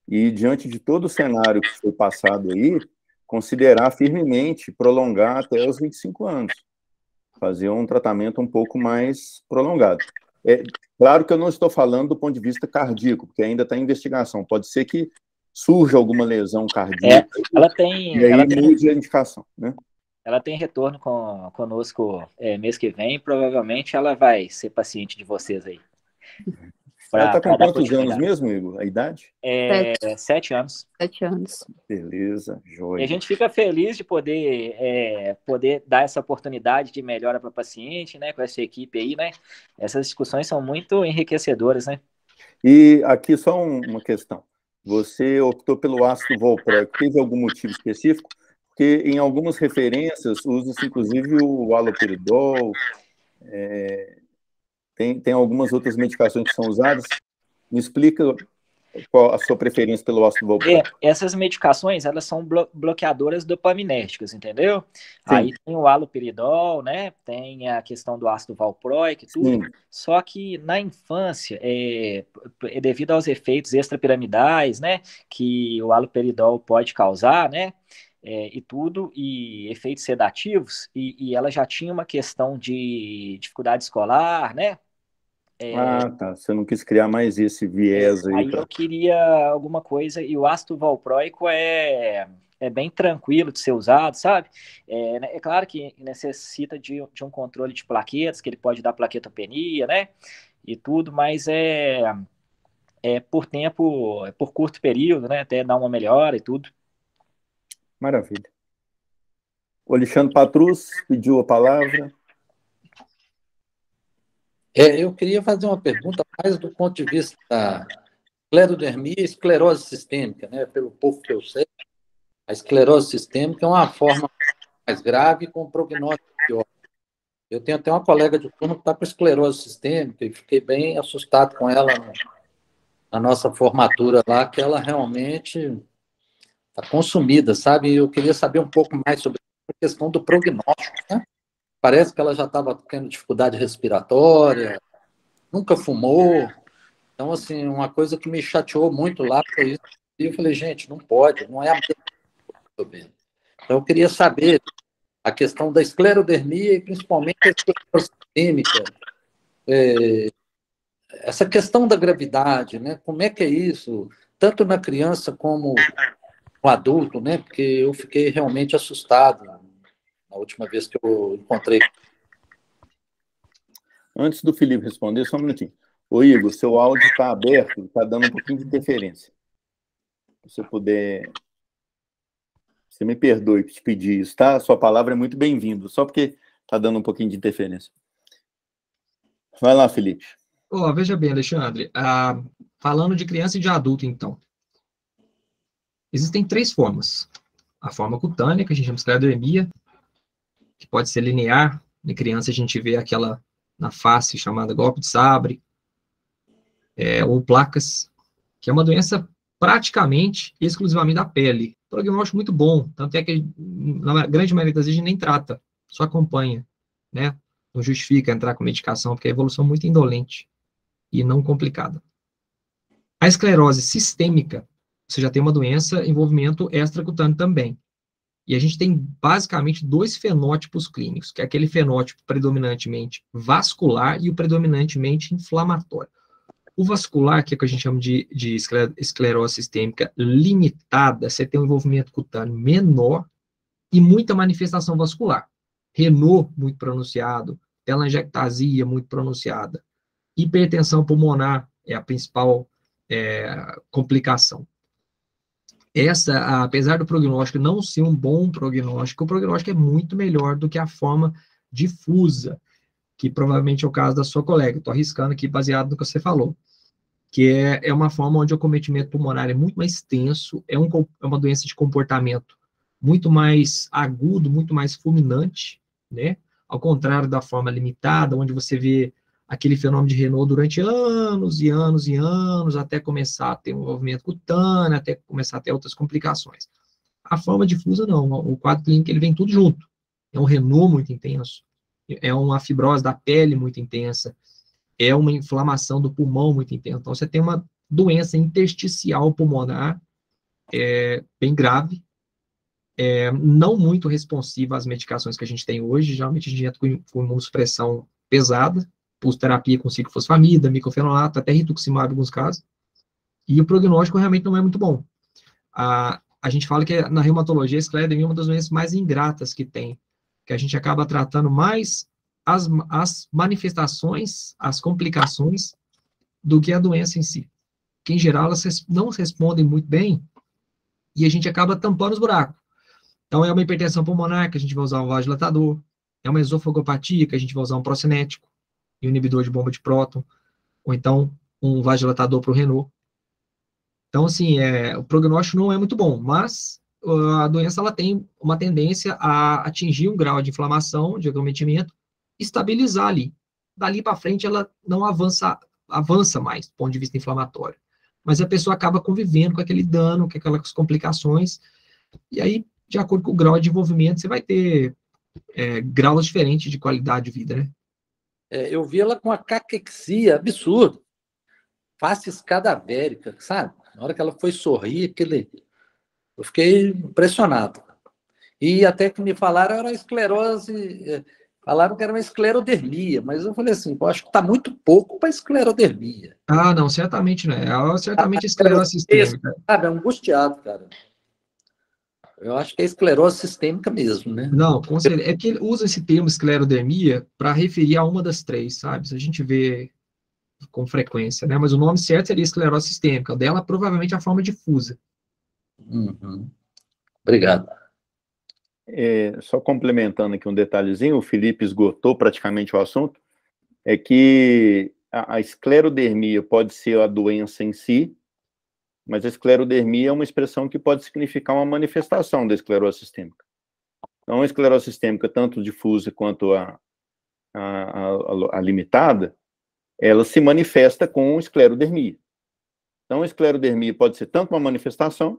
e diante de todo o cenário que foi passado aí, considerar firmemente prolongar até os 25 anos, fazer um tratamento um pouco mais prolongado. Claro que eu não estou falando do ponto de vista cardíaco, porque ainda está em investigação, pode ser que surja alguma lesão cardíaca, e aí mude a indicação, né? Ela tem retorno conosco mês que vem, provavelmente ela vai ser paciente de vocês aí. Ela está com quantos anos mesmo, Igor? A idade? 7 anos. 7 anos. Beleza, joia. E a gente fica feliz de poder dar essa oportunidade de melhora para o paciente, né, com essa equipe aí, né? Essas discussões são muito enriquecedoras, né? E aqui só uma questão. Você optou pelo ácido valproico, teve algum motivo específico? Porque em algumas referências usa-se inclusive o haloperidol, tem algumas outras medicações que são usadas. Me explica qual a sua preferência pelo ácido valproico. Essas medicações, elas são bloqueadoras dopaminérgicas, entendeu? Sim. Aí tem o haloperidol, né? Tem a questão do ácido valproico e tudo. Sim. Só que na infância, devido aos efeitos extrapiramidais, né? Que o haloperidol pode causar, né? E tudo, e efeitos sedativos, e ela já tinha uma questão de dificuldade escolar, né? Tá. Você não quis criar mais esse viés aí. Aí eu queria alguma coisa, e o ácido valproico é bem tranquilo de ser usado, sabe? É claro que necessita de um controle de plaquetas, que ele pode dar plaquetopenia, né? E tudo, mas por curto período, né? Até dar uma melhora e tudo. Maravilha. O Alexandre Patrus pediu a palavra. Eu queria fazer uma pergunta mais do ponto de vista da esclerodermia e esclerose sistêmica, né? Pelo pouco que eu sei, a esclerose sistêmica é uma forma mais grave com prognóstico pior. Eu tenho até uma colega de turma que está com esclerose sistêmica e fiquei bem assustado com ela na nossa formatura lá, que ela realmente está consumida, sabe? E eu queria saber um pouco mais sobre a questão do prognóstico, né? Parece que ela já estava tendo dificuldade respiratória, nunca fumou. Então, assim, uma coisa que me chateou muito lá foi isso. E eu falei, gente, não pode, não é a mesma coisa. Então, eu queria saber a questão da esclerodermia e principalmente a esclerose sistêmica. Essa questão da gravidade, né? Como é que é isso? Tanto na criança como no adulto, né? Porque eu fiquei realmente assustado a última vez que eu encontrei. Antes do Felipe responder, só um minutinho. Ô, Igor, seu áudio está aberto, está dando um pouquinho de interferência. Se você puder... Você me perdoe te pedir isso, tá? Sua palavra é muito bem-vinda, só porque está dando um pouquinho de interferência. Vai lá, Felipe. Veja bem, Alexandre, falando de criança e de adulto, então. Existem 3 formas. A forma cutânea, que a gente chama de esclerodermia, que pode ser linear. Em criança a gente vê aquela na face chamada golpe de sabre, ou placas, que é uma doença praticamente exclusivamente da pele. Prognóstico muito bom, tanto é que na grande maioria das vezes a gente nem trata, só acompanha, né? Não justifica entrar com medicação, porque a evolução é muito indolente e não complicada. A esclerose sistêmica, você já tem uma doença, envolvimento extracutâneo também. E a gente tem basicamente 2 fenótipos clínicos, que é aquele fenótipo predominantemente vascular e o predominantemente inflamatório. O vascular, que é o que a gente chama de esclerose sistêmica limitada, você tem um envolvimento cutâneo menor e muita manifestação vascular. Renault, muito pronunciado, telangiectasia, muito pronunciada. Hipertensão pulmonar é a principal complicação. Essa, apesar do prognóstico não ser um bom prognóstico, o prognóstico é muito melhor do que a forma difusa, que provavelmente é o caso da sua colega. Estou arriscando aqui baseado no que você falou, que é uma forma onde o acometimento pulmonar é muito mais tenso, é uma doença de comportamento muito mais agudo, muito mais fulminante, né? Ao contrário da forma limitada, onde você vê aquele fenômeno de Renault durante anos e anos e anos, até começar a ter um envolvimento cutâneo, até começar a ter outras complicações. A forma difusa, não. O quadro clínico, ele vem tudo junto. É um Renault muito intenso, é uma fibrose da pele muito intensa, é uma inflamação do pulmão muito intensa. Então, você tem uma doença intersticial pulmonar bem grave, não muito responsiva às medicações que a gente tem hoje. Geralmente, a gente entra com imunossupressão pesada, pulsoterapia com ciclofosfamida, miclofenolato, até rituximab em alguns casos, e o prognóstico realmente não é muito bom. A gente fala que na reumatologia, a esclerodermia é uma das doenças mais ingratas que tem, que a gente acaba tratando mais as manifestações, as complicações, do que a doença em si. Que, em geral, elas não respondem muito bem, e a gente acaba tampando os buracos. Então, é uma hipertensão pulmonar, que a gente vai usar um vasodilatador, é uma esofagopatia, que a gente vai usar um procinético, e um inibidor de bomba de próton, ou então um vasodilatador para o Renault. Então, assim, o prognóstico não é muito bom, mas a doença ela tem uma tendência a atingir um grau de inflamação, de acometimento, estabilizar ali. Dali para frente, ela não avança mais, do ponto de vista inflamatório. Mas a pessoa acaba convivendo com aquele dano, com aquelas complicações, e aí, de acordo com o grau de envolvimento, você vai ter graus diferentes de qualidade de vida, né? Eu vi ela com uma caquexia absurda, faces cadavérica, sabe? Na hora que ela foi sorrir, eu fiquei impressionado. E até que me falaram era esclerose, falaram que era uma esclerodermia, mas eu falei assim, eu acho que está muito pouco para esclerodermia. Não, certamente não é. Certamente esclerose sistêmica. Sabe, é angustiado, cara. Eu acho que é esclerose sistêmica mesmo, né? Não, com certeza. É que ele usa esse termo esclerodermia para referir a uma das 3, sabe? Isso a gente vê com frequência, né? Mas o nome certo seria esclerose sistêmica. O dela, provavelmente, é a forma difusa. Uhum. Obrigado. Só complementando aqui um detalhezinho, o Felipe esgotou praticamente o assunto, é que a esclerodermia pode ser a doença em si, mas a esclerodermia é uma expressão que pode significar uma manifestação da esclerose sistêmica. Então, a esclerose sistêmica, tanto difusa quanto a limitada, ela se manifesta com esclerodermia. Então, a esclerodermia pode ser tanto uma manifestação,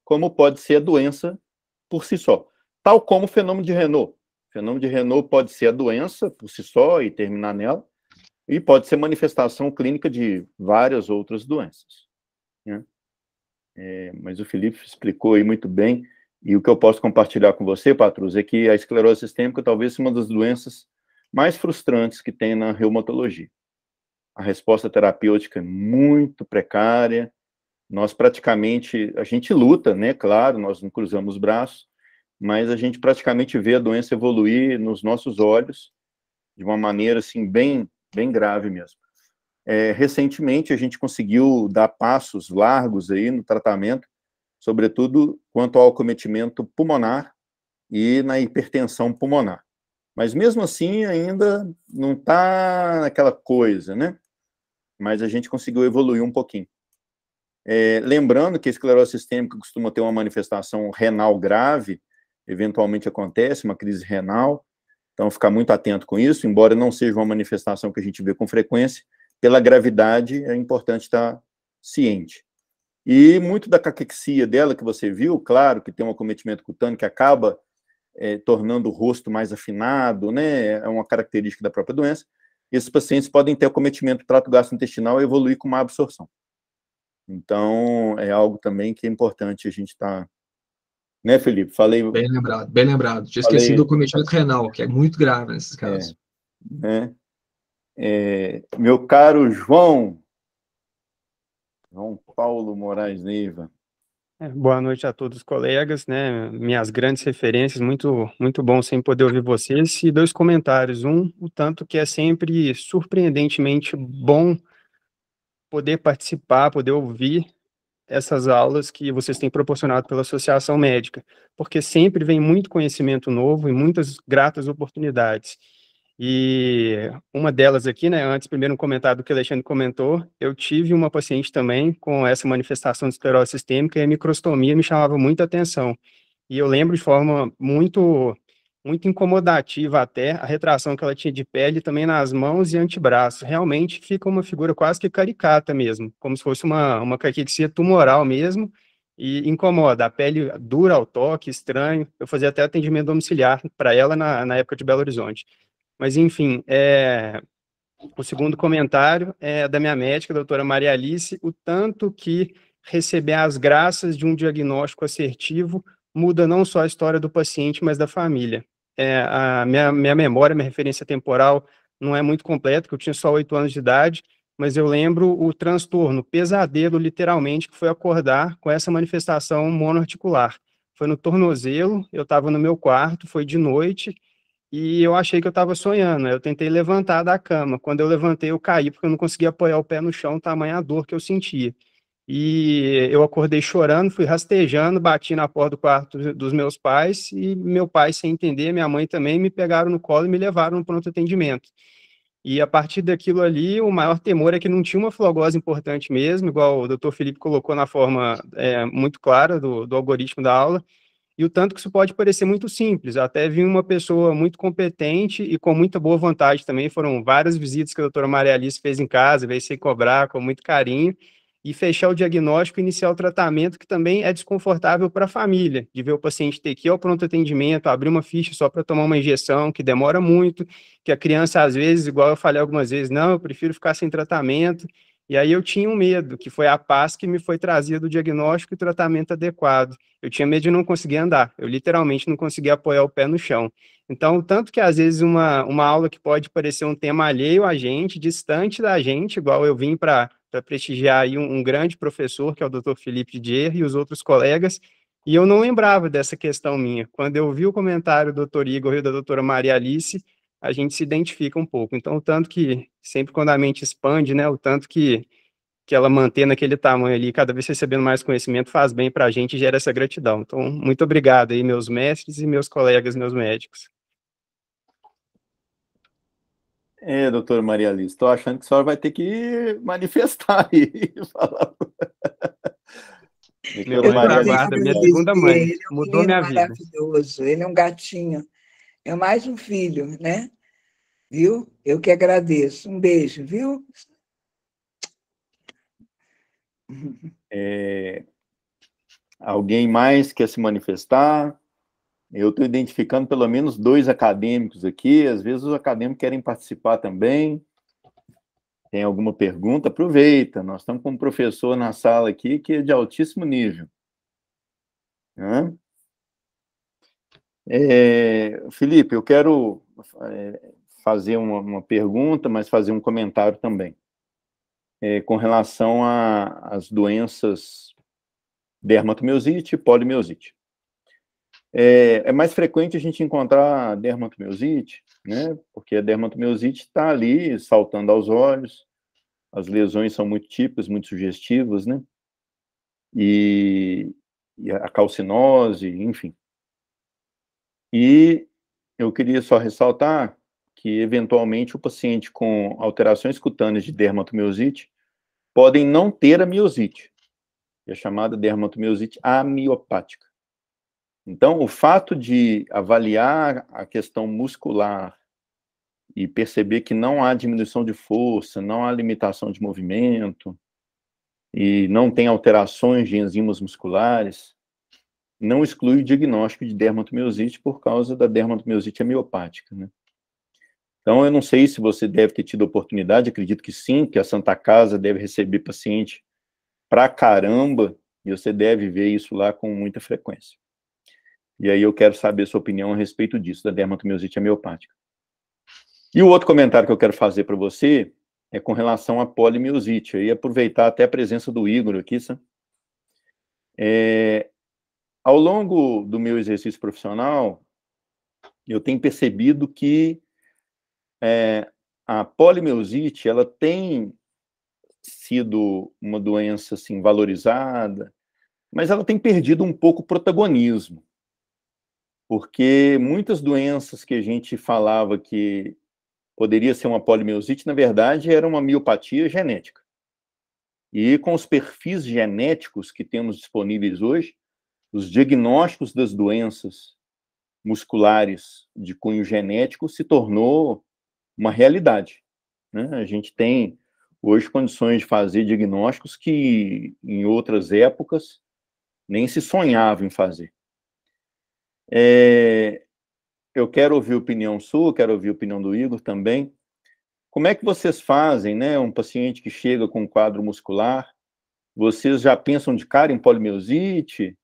como pode ser a doença por si só. Tal como o fenômeno de Renault. O fenômeno de Renault pode ser a doença por si só e terminar nela, e pode ser manifestação clínica de várias outras doenças, né? Mas o Felipe explicou aí muito bem, e o que eu posso compartilhar com você, Patrus, é que a esclerose sistêmica talvez seja uma das doenças mais frustrantes que tem na reumatologia. A resposta terapêutica é muito precária, nós praticamente, a gente luta, né, claro, nós não cruzamos os braços, mas a gente praticamente vê a doença evoluir nos nossos olhos, de uma maneira, assim, bem grave mesmo. Recentemente, a gente conseguiu dar passos largos aí no tratamento, sobretudo quanto ao acometimento pulmonar e na hipertensão pulmonar. Mas, mesmo assim, ainda não está naquela coisa, né? Mas a gente conseguiu evoluir um pouquinho. Lembrando que a esclerose sistêmica costuma ter uma manifestação renal grave, eventualmente acontece uma crise renal, então ficar muito atento com isso, embora não seja uma manifestação que a gente vê com frequência, pela gravidade é importante estar ciente. E muito da caquexia dela que você viu, claro que tem um acometimento cutâneo que acaba tornando o rosto mais afinado, né? É uma característica da própria doença. Esses pacientes podem ter acometimento do trato gastrointestinal e evoluir com má absorção. Então, é algo também que é importante a gente estar... Né, Felipe? Falei... Bem lembrado, bem lembrado. Tinha esquecido do acometimento renal, que é muito grave nesses casos. Né? Meu caro João Paulo Moraes Neiva. Boa noite a todos os colegas, né? Minhas grandes referências, muito, muito bom sempre poder ouvir vocês. E 2 comentários. O tanto que é sempre surpreendentemente bom poder participar, poder ouvir essas aulas que vocês têm proporcionado pela Associação Médica, porque sempre vem muito conhecimento novo e muitas gratas oportunidades. E uma delas aqui, né, antes, primeiro um comentário do que o Alexandre comentou, eu tive uma paciente também com essa manifestação de esclerose sistêmica e a microstomia me chamava muita atenção. E eu lembro de forma muito incomodativa até a retração que ela tinha de pele também nas mãos e antebraços. Realmente fica uma figura quase que caricata mesmo, como se fosse uma caquexia tumoral mesmo, e incomoda. A pele dura ao toque, estranho. Eu fazia até atendimento domiciliar para ela na época de Belo Horizonte. Mas, enfim, o segundo comentário é da minha médica, a doutora Maria Alice, o tanto que receber as graças de um diagnóstico assertivo muda não só a história do paciente, mas da família. A minha memória, minha referência temporal não é muito completa, porque eu tinha só 8 anos de idade, mas eu lembro o transtorno, pesadelo, literalmente, que foi acordar com essa manifestação monoarticular. Foi no tornozelo, eu estava no meu quarto, foi de noite, e eu achei que eu estava sonhando. Eu tentei levantar da cama. Quando eu levantei, eu caí, porque eu não conseguia apoiar o pé no chão, tamanha a dor que eu sentia. E eu acordei chorando, fui rastejando, bati na porta do quarto dos meus pais, e meu pai, sem entender, minha mãe também, me pegaram no colo e me levaram no pronto atendimento. E a partir daquilo ali, o maior temor é que não tinha uma flogose importante mesmo, igual o Dr. Felipe colocou na forma muito clara do algoritmo da aula, e o tanto que isso pode parecer muito simples. Até vi uma pessoa muito competente e com muita boa vontade também. Foram várias visitas que a doutora Maria Alice fez em casa, veio sem cobrar, com muito carinho, e fechar o diagnóstico e iniciar o tratamento, que também é desconfortável para a família, de ver o paciente ter que ir ao pronto atendimento, abrir uma ficha só para tomar uma injeção, que demora muito, que a criança, às vezes, igual eu falei algumas vezes, não, eu prefiro ficar sem tratamento. E aí eu tinha um medo, que foi a paz que me foi trazida do diagnóstico e tratamento adequado. Eu tinha medo de não conseguir andar, eu literalmente não conseguia apoiar o pé no chão. Então, tanto que às vezes uma aula que pode parecer um tema alheio a gente, distante da gente, igual eu vim para prestigiar aí um grande professor, que é o Dr. Felipe Dier, e os outros colegas, e eu não lembrava dessa questão minha. Quando eu vi o comentário do Dr. Igor e da doutora Maria Alice, a gente se identifica um pouco. Então, o tanto que, sempre quando a mente expande, né, o tanto que ela mantém naquele tamanho ali, cada vez recebendo mais conhecimento, faz bem para a gente e gera essa gratidão. Então, muito obrigado aí, meus mestres e meus colegas, meus médicos. Doutora Maria Alice, estou achando que a senhora vai ter que manifestar aí. Meu Maria Alice, minha segunda mãe, mudou minha vida. Maravilhoso, ele é um gatinho, é mais um filho, né? Viu? Eu que agradeço. Um beijo, viu? Alguém mais quer se manifestar? Eu estou identificando pelo menos 2 acadêmicos aqui, às vezes os acadêmicos querem participar também. Tem alguma pergunta? Aproveita, nós estamos com um professor na sala aqui que é de altíssimo nível. Felipe, eu quero fazer uma pergunta, mas fazer um comentário também, com relação às doenças dermatomiosite e polimiosite. É mais frequente a gente encontrar dermatomiosite, né? Porque a dermatomiosite está ali, saltando aos olhos, as lesões são muito típicas, muito sugestivas, né? E a calcinose, enfim. E eu queria só ressaltar que, eventualmente, o paciente com alterações cutâneas de dermatomiosite podem não ter a miosite, que é chamada dermatomiosite amiopática. Então, o fato de avaliar a questão muscular e perceber que não há diminuição de força, não há limitação de movimento, e não tem alterações de enzimas musculares, não exclui o diagnóstico de dermatomiosite por causa da dermatomiosite amiopática, né? Então, eu não sei se você deve ter tido oportunidade, acredito que sim, que a Santa Casa deve receber paciente pra caramba, e você deve ver isso lá com muita frequência. E aí eu quero saber sua opinião a respeito disso, da dermatomiosite amiopática. E o outro comentário que eu quero fazer para você é com relação à polimiosite, aí aproveitar até a presença do Igor aqui, sabe? Ao longo do meu exercício profissional, eu tenho percebido que a polimiosite, ela tem sido uma doença, assim, valorizada, mas ela tem perdido um pouco o protagonismo, porque muitas doenças que a gente falava que poderia ser uma polimiosite, na verdade, era uma miopatia genética. E com os perfis genéticos que temos disponíveis hoje, os diagnósticos das doenças musculares de cunho genético se tornou uma realidade, né? A gente tem hoje condições de fazer diagnósticos que em outras épocas nem se sonhava em fazer. Eu quero ouvir a opinião sua, quero ouvir a opinião do Igor também. Como é que vocês fazem, né? Um paciente que chega com um quadro muscular, vocês já pensam de cara em polimiosite?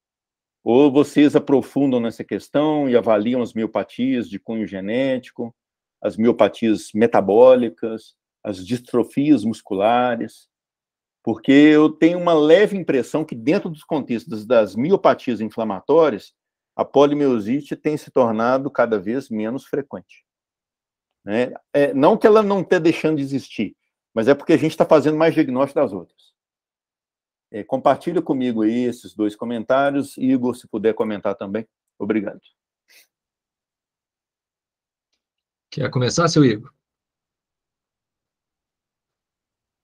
Ou vocês aprofundam nessa questão e avaliam as miopatias de cunho genético, as miopatias metabólicas, as distrofias musculares? Porque eu tenho uma leve impressão que dentro dos contextos das miopatias inflamatórias, a polimiosite tem se tornado cada vez menos frequente, né? Não que ela não esteja deixando de existir, mas é porque a gente está fazendo mais diagnóstico das outras. Compartilha comigo aí esses dois comentários. Igor, se puder comentar também. Obrigado. Quer começar, seu Igor?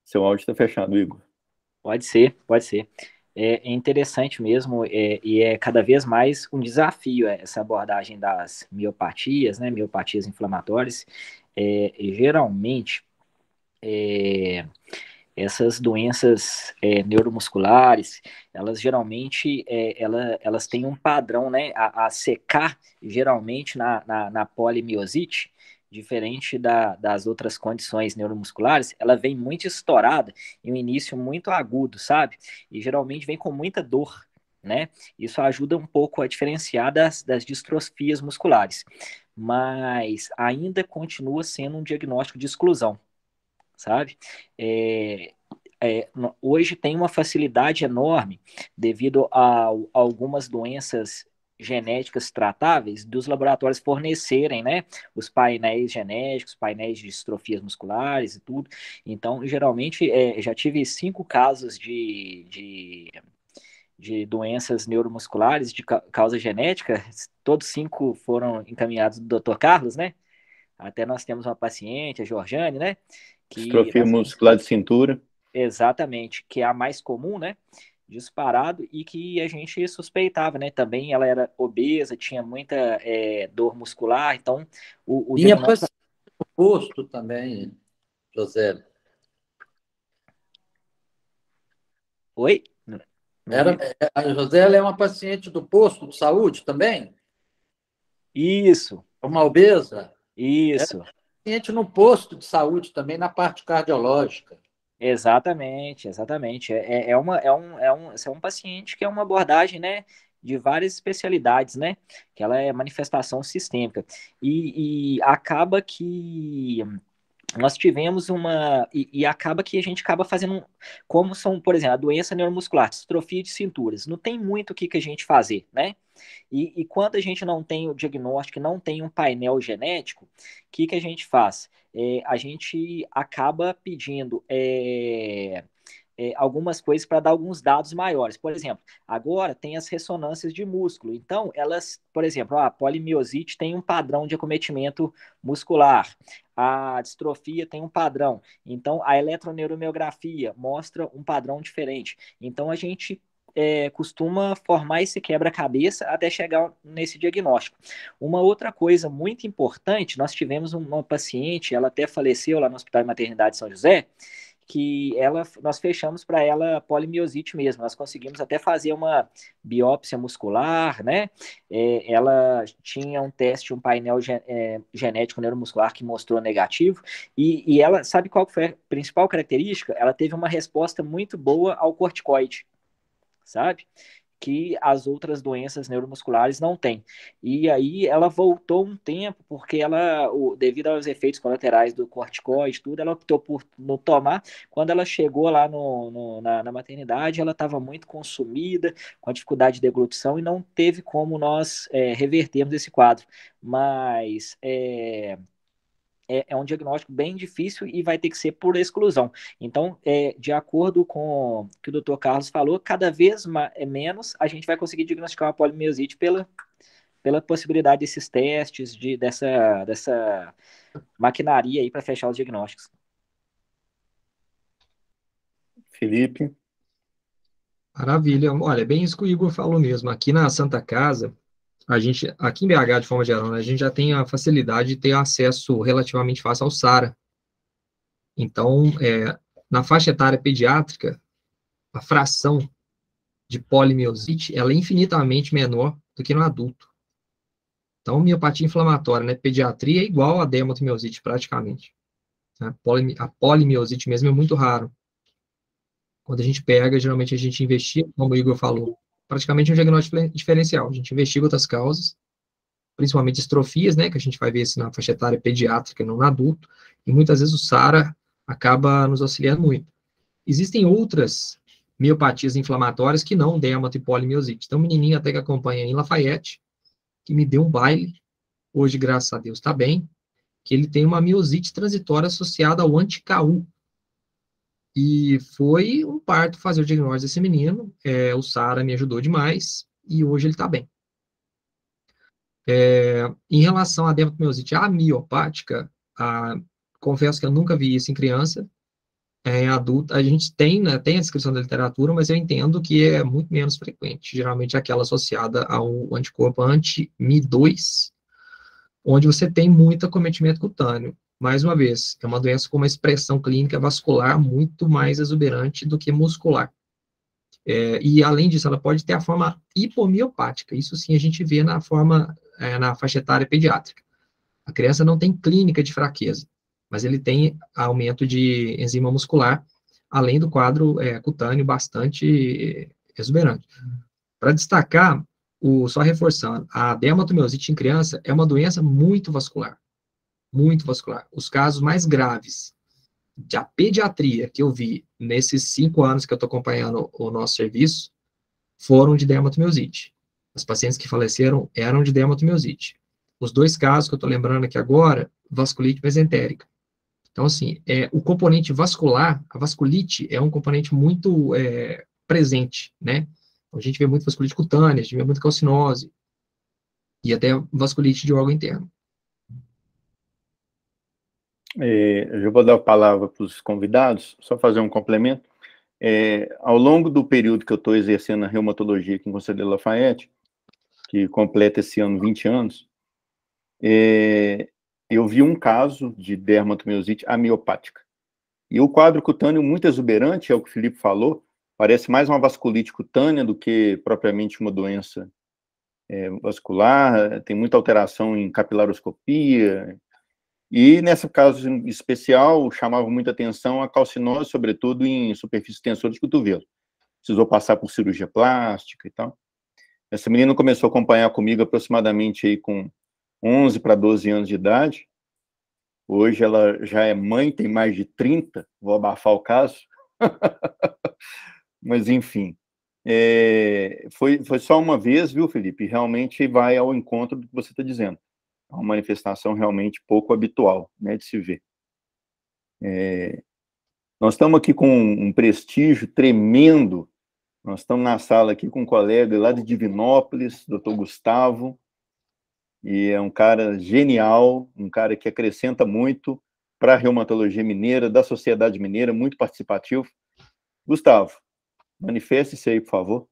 Seu áudio está fechado, Igor. Pode ser, pode ser. É interessante mesmo, e é cada vez mais um desafio essa abordagem das miopatias, né, miopatias inflamatórias. E geralmente, essas doenças neuromusculares, elas geralmente elas têm um padrão, né, a secar geralmente na polimiosite, diferente das outras condições neuromusculares, ela vem muito estourada em um início muito agudo, sabe? E geralmente vem com muita dor, né? Isso ajuda um pouco a diferenciar das distrofias musculares, mas ainda continua sendo um diagnóstico de exclusão, sabe? Hoje tem uma facilidade enorme devido a algumas doenças genéticas tratáveis dos laboratórios fornecerem, né, os painéis genéticos, painéis de distrofias musculares e tudo. Então, geralmente, já tive 5 casos de doenças neuromusculares de causa genética, todos 5 foram encaminhados do Dr. Carlos, né? Até nós temos uma paciente, a Georgiane, né? Distrofia muscular de cintura. Exatamente, que é a mais comum, né? Disparado, e que a gente suspeitava, né? Também ela era obesa, tinha muita dor muscular, então o Tinha diagnóstico... paciente no posto também, José. Oi? A José é uma paciente do posto de saúde também? Isso. Uma obesa? Isso. Paciente no posto de saúde também, na parte cardiológica. Exatamente, exatamente. É um paciente que é uma abordagem, né, de várias especialidades, né, que ela é manifestação sistêmica. E acaba que nós tivemos e acaba que a gente acaba fazendo, como são, por exemplo, a doença neuromuscular, distrofia de cinturas, não tem muito o que a gente fazer, né? E quando a gente não tem o diagnóstico, não tem um painel genético, o que a gente faz? A gente acaba pedindo algumas coisas para dar alguns dados maiores. Por exemplo, agora tem as ressonâncias de músculo. Então, elas, por exemplo, a polimiosite tem um padrão de acometimento muscular, a distrofia tem um padrão. Então, a eletroneuromiografia mostra um padrão diferente. Então, a gente costuma formar esse quebra-cabeça até chegar nesse diagnóstico. Uma outra coisa muito importante, nós tivemos uma paciente, ela até faleceu lá no Hospital de Maternidade São José, que nós fechamos para ela polimiosite mesmo, nós conseguimos até fazer uma biópsia muscular, né? Ela tinha um teste, um painel genético neuromuscular que mostrou negativo, e ela, sabe qual foi a principal característica? Ela teve uma resposta muito boa ao corticoide, sabe? Que as outras doenças neuromusculares não têm. E aí ela voltou um tempo, porque devido aos efeitos colaterais do corticoide, tudo, ela optou por não tomar. Quando ela chegou lá na maternidade, ela estava muito consumida, com a dificuldade de deglutição, e não teve como nós revertermos esse quadro. Mas é um diagnóstico bem difícil e vai ter que ser por exclusão. Então, de acordo com o que o Dr. Carlos falou, cada vez menos a gente vai conseguir diagnosticar uma polimiosite pela possibilidade desses testes, dessa maquinaria aí para fechar os diagnósticos. Felipe? Maravilha. Olha, bem isso que o Igor falou mesmo. Aqui na Santa Casa, aqui em BH, de forma geral, né, a gente já tem a facilidade de ter acesso relativamente fácil ao SARA. Então, na faixa etária pediátrica, a fração de polimiosite, ela é infinitamente menor do que no adulto. Então, miopatia inflamatória, né, pediatria é igual a dermatomiosite, praticamente. A polimiosite mesmo é muito raro. Quando a gente pega, geralmente a gente investiga, como o Igor falou, praticamente um diagnóstico diferencial. A gente investiga outras causas, principalmente estrofias, né, que a gente vai ver na faixa etária pediátrica, não no adulto, e muitas vezes o SARA acaba nos auxiliando muito. Existem outras miopatias inflamatórias que não dermato e polimiosite. Então, o menininho até que acompanha em Lafayette, que me deu um baile, hoje, graças a Deus, está bem, que ele tem uma miosite transitória associada ao anti-KU. E foi um parto fazer o diagnóstico desse menino, o SARA me ajudou demais, e hoje ele está bem. Em relação à dermatomiosite amiopática, confesso que eu nunca vi isso em criança. Em adulto, a gente tem, né, tem a descrição da literatura, mas eu entendo que é muito menos frequente, geralmente aquela associada ao anticorpo anti-Mi2, onde você tem muito acometimento cutâneo. Mais uma vez, é uma doença com uma expressão clínica vascular muito mais exuberante do que muscular. E, além disso, ela pode ter a forma hipomiopática. Isso, sim, a gente vê na faixa etária pediátrica. A criança não tem clínica de fraqueza, mas ele tem aumento de enzima muscular, além do quadro cutâneo bastante exuberante. Para destacar, só reforçando, a dermatomiosite em criança é uma doença muito vascular. Muito vascular. Os casos mais graves da pediatria que eu vi nesses 5 anos que eu estou acompanhando o nosso serviço foram de dermatomiosite. Os pacientes que faleceram eram de dermatomiosite. Os 2 casos que eu estou lembrando aqui agora, vasculite mesentérica. Então, assim, o componente vascular, a vasculite é um componente muito presente, né? A gente vê muito vasculite cutânea, a gente vê muito calcinose, e até vasculite de órgão interno. Eu vou dar a palavra para os convidados, só fazer um complemento. Ao longo do período que eu estou exercendo a reumatologia aqui em Conselheiro Lafayette, que completa esse ano 20 anos, eu vi um caso de dermatomiosite amiopática. E o quadro cutâneo muito exuberante, é o que o Felipe falou, parece mais uma vasculite cutânea do que propriamente uma doença vascular, tem muita alteração em capilaroscopia. E, nesse caso especial, chamava muita atenção a calcinose, sobretudo em superfície tensora de cotovelo. Precisou passar por cirurgia plástica e tal. Essa menina começou a acompanhar comigo aproximadamente aí com 11 para 12 anos de idade. Hoje ela já é mãe, tem mais de 30, vou abafar o caso. Mas, enfim, foi só uma vez, viu, Felipe? Realmente vai ao encontro do que você está dizendo. É uma manifestação realmente pouco habitual, né, de se ver. Nós estamos aqui com um prestígio tremendo. Nós estamos na sala aqui com um colega lá de Divinópolis, Dr. Gustavo, e é um cara genial, um cara que acrescenta muito para a reumatologia mineira, da sociedade mineira, muito participativo. Gustavo, manifeste-se aí, por favor.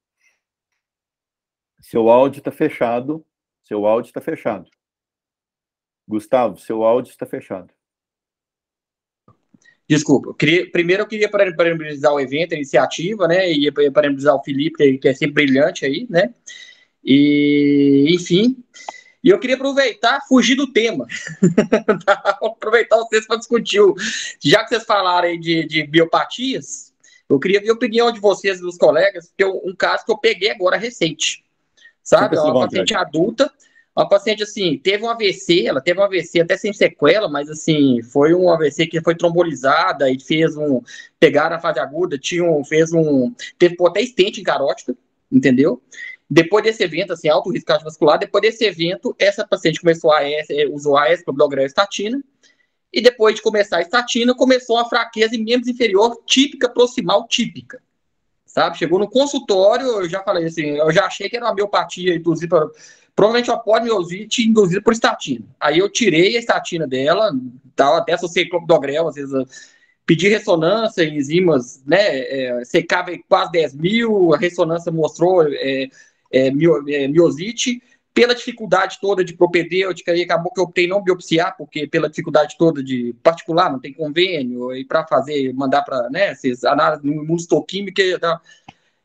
Seu áudio está fechado. Seu áudio está fechado. Gustavo, seu áudio está fechado. Desculpa. Primeiro eu queria parabenizar o evento, a iniciativa, né? E parabenizar o Felipe, que é sempre brilhante aí, né? E, enfim. E eu queria aproveitar, fugir do tema. Aproveitar vocês para discutir. Já que vocês falaram aí de biopatias, eu queria ver a opinião de vocês e dos colegas, porque um caso que eu peguei agora recente. Sabe? É uma paciente adulta. Uma paciente, assim, teve um AVC, ela teve um AVC até sem sequela, mas, assim, foi um AVC que foi trombolizada e pegaram a fase aguda, teve até estente em carótida, entendeu? Depois desse evento, assim, alto risco cardiovascular, depois desse evento, essa paciente começou usou a clopidogrel estatina, e depois de começar a estatina, começou uma fraqueza em membros inferior típica, proximal típica, sabe? Chegou no consultório, eu já falei assim, eu já achei que era uma miopatia induzida, provavelmente uma polimiosite induzida por estatina. Aí eu tirei a estatina dela, até associei clopidogrel, às vezes pedi ressonância, enzimas, né, secava quase 10 mil, a ressonância mostrou miosite, pela dificuldade toda de propedêutica, e acabou que eu optei não biopsiar, porque pela dificuldade toda de particular, não tem convênio, e para mandar para, né, análise no imunohistoquímica,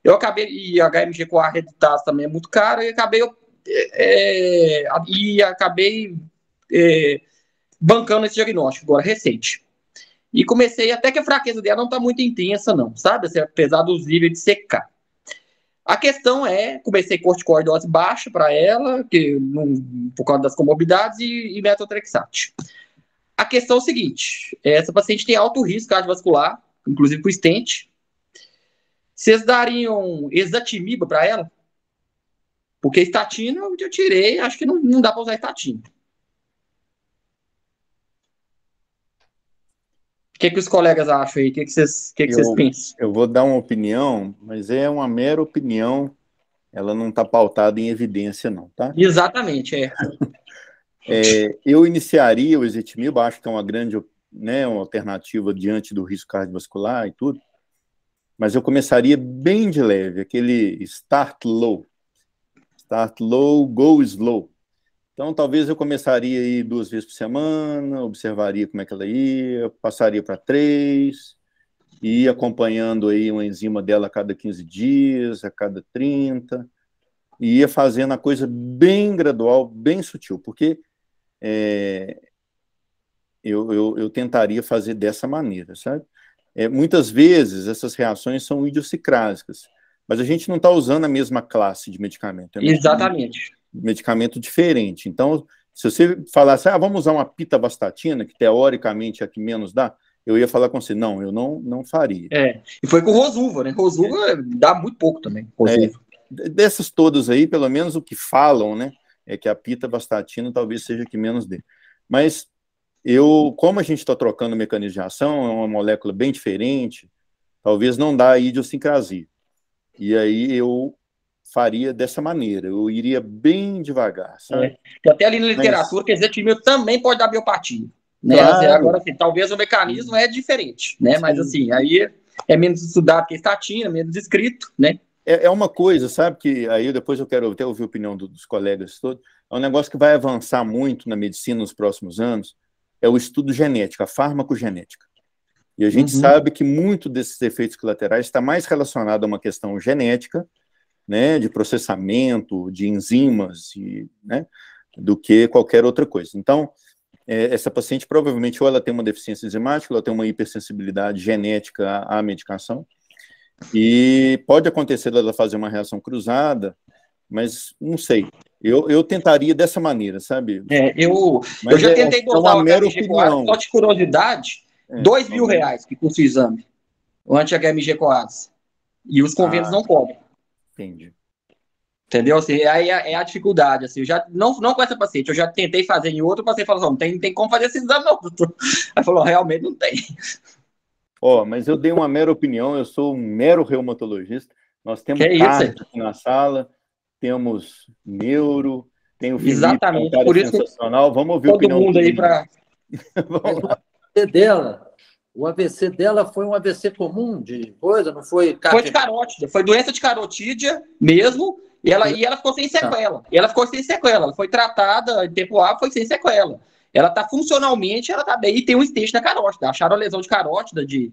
eu acabei, e a HMG-CoA reditase também é muito caro, e acabei bancando esse diagnóstico agora, recente. E comecei, até que a fraqueza dela não está muito intensa, não, sabe? Assim, apesar dos níveis de secar. A questão comecei corticoide dose baixa para ela, por causa das comorbidades, e metotrexate. A questão é o seguinte, essa paciente tem alto risco cardiovascular, inclusive com stent. Vocês dariam exatimiba para ela? Porque estatina eu tirei, acho que não dá para usar estatina. O que os colegas acham aí? O que vocês pensam? Eu vou dar uma opinião, mas é uma mera opinião, ela não está pautada em evidência, não, tá? Exatamente, eu iniciaria o ezetimiba, acho que é uma grande, né, uma alternativa diante do risco cardiovascular e tudo, mas eu começaria bem de leve, aquele start low, go slow. Então, talvez eu começaria aí 2 vezes por semana, observaria como é que ela ia, passaria para 3, ia acompanhando aí uma enzima dela a cada 15 dias, a cada 30, e ia fazendo a coisa bem gradual, bem sutil, porque eu tentaria fazer dessa maneira, sabe? Muitas vezes essas reações são idiosincrásicas, mas a gente não está usando a mesma classe de medicamento. Exatamente. Medicamento diferente. Então, se você falasse, vamos usar uma pitavastatina, que teoricamente é a que menos dá, eu ia falar com você, não, eu não faria. E foi com Rosuva, né? Rosuva dá muito pouco também. Dessas todas aí, pelo menos o que falam, né, é que a pitavastatina talvez seja a que menos dê. Mas como a gente está trocando mecanismo de ação, é uma molécula bem diferente, talvez não dá idiosincrasia. E aí eu faria dessa maneira, eu iria bem devagar, sabe? Até ali na literatura, que ezetimiba também pode dar biopatia, né? Claro. Agora, assim, talvez o mecanismo é diferente, né? Sim. Mas, assim, aí é menos estudado que a estatina, menos escrito, né? É uma coisa, sabe, que aí depois eu quero até ouvir a opinião dos colegas todos, é um negócio que vai avançar muito na medicina nos próximos anos, é o estudo genético, a farmacogenética. E a gente sabe que muito desses efeitos colaterais está mais relacionado a uma questão genética, né, de processamento, de enzimas, né, do que qualquer outra coisa. Então, essa paciente provavelmente ou ela tem uma deficiência enzimática, ou ela tem uma hipersensibilidade genética à medicação, e pode acontecer dela fazer uma reação cruzada, mas não sei. Eu tentaria dessa maneira, sabe? Eu já tentei dosar o HMG-CoA, só de curiosidade, R$2.000 que custa o exame, o anti-HMG-CoAs, e os convênios não cobram. Entendi. Entendeu? Assim, aí é a dificuldade. Assim, eu já, não com essa paciente, eu já tentei fazer em outro, o paciente falou assim, não tem como fazer esse exame, não. Aí falou, realmente não tem. Mas eu dei uma mera opinião, eu sou um mero reumatologista, nós temos Carlos aqui na sala, temos neuro, tem o Felipe, exatamente, um cara por isso sensacional, vamos ouvir todo a opinião mundo aí para... dela, O AVC dela foi um AVC comum de coisa, não foi? Foi de carótida, foi doença de carotídea mesmo, e ela ficou sem sequela. Ela ficou sem sequela, ela foi tratada em tempo hábil, foi sem sequela. Ela tá funcionalmente, ela tá bem, e tem um stent na carótida. Acharam a lesão de carótida de,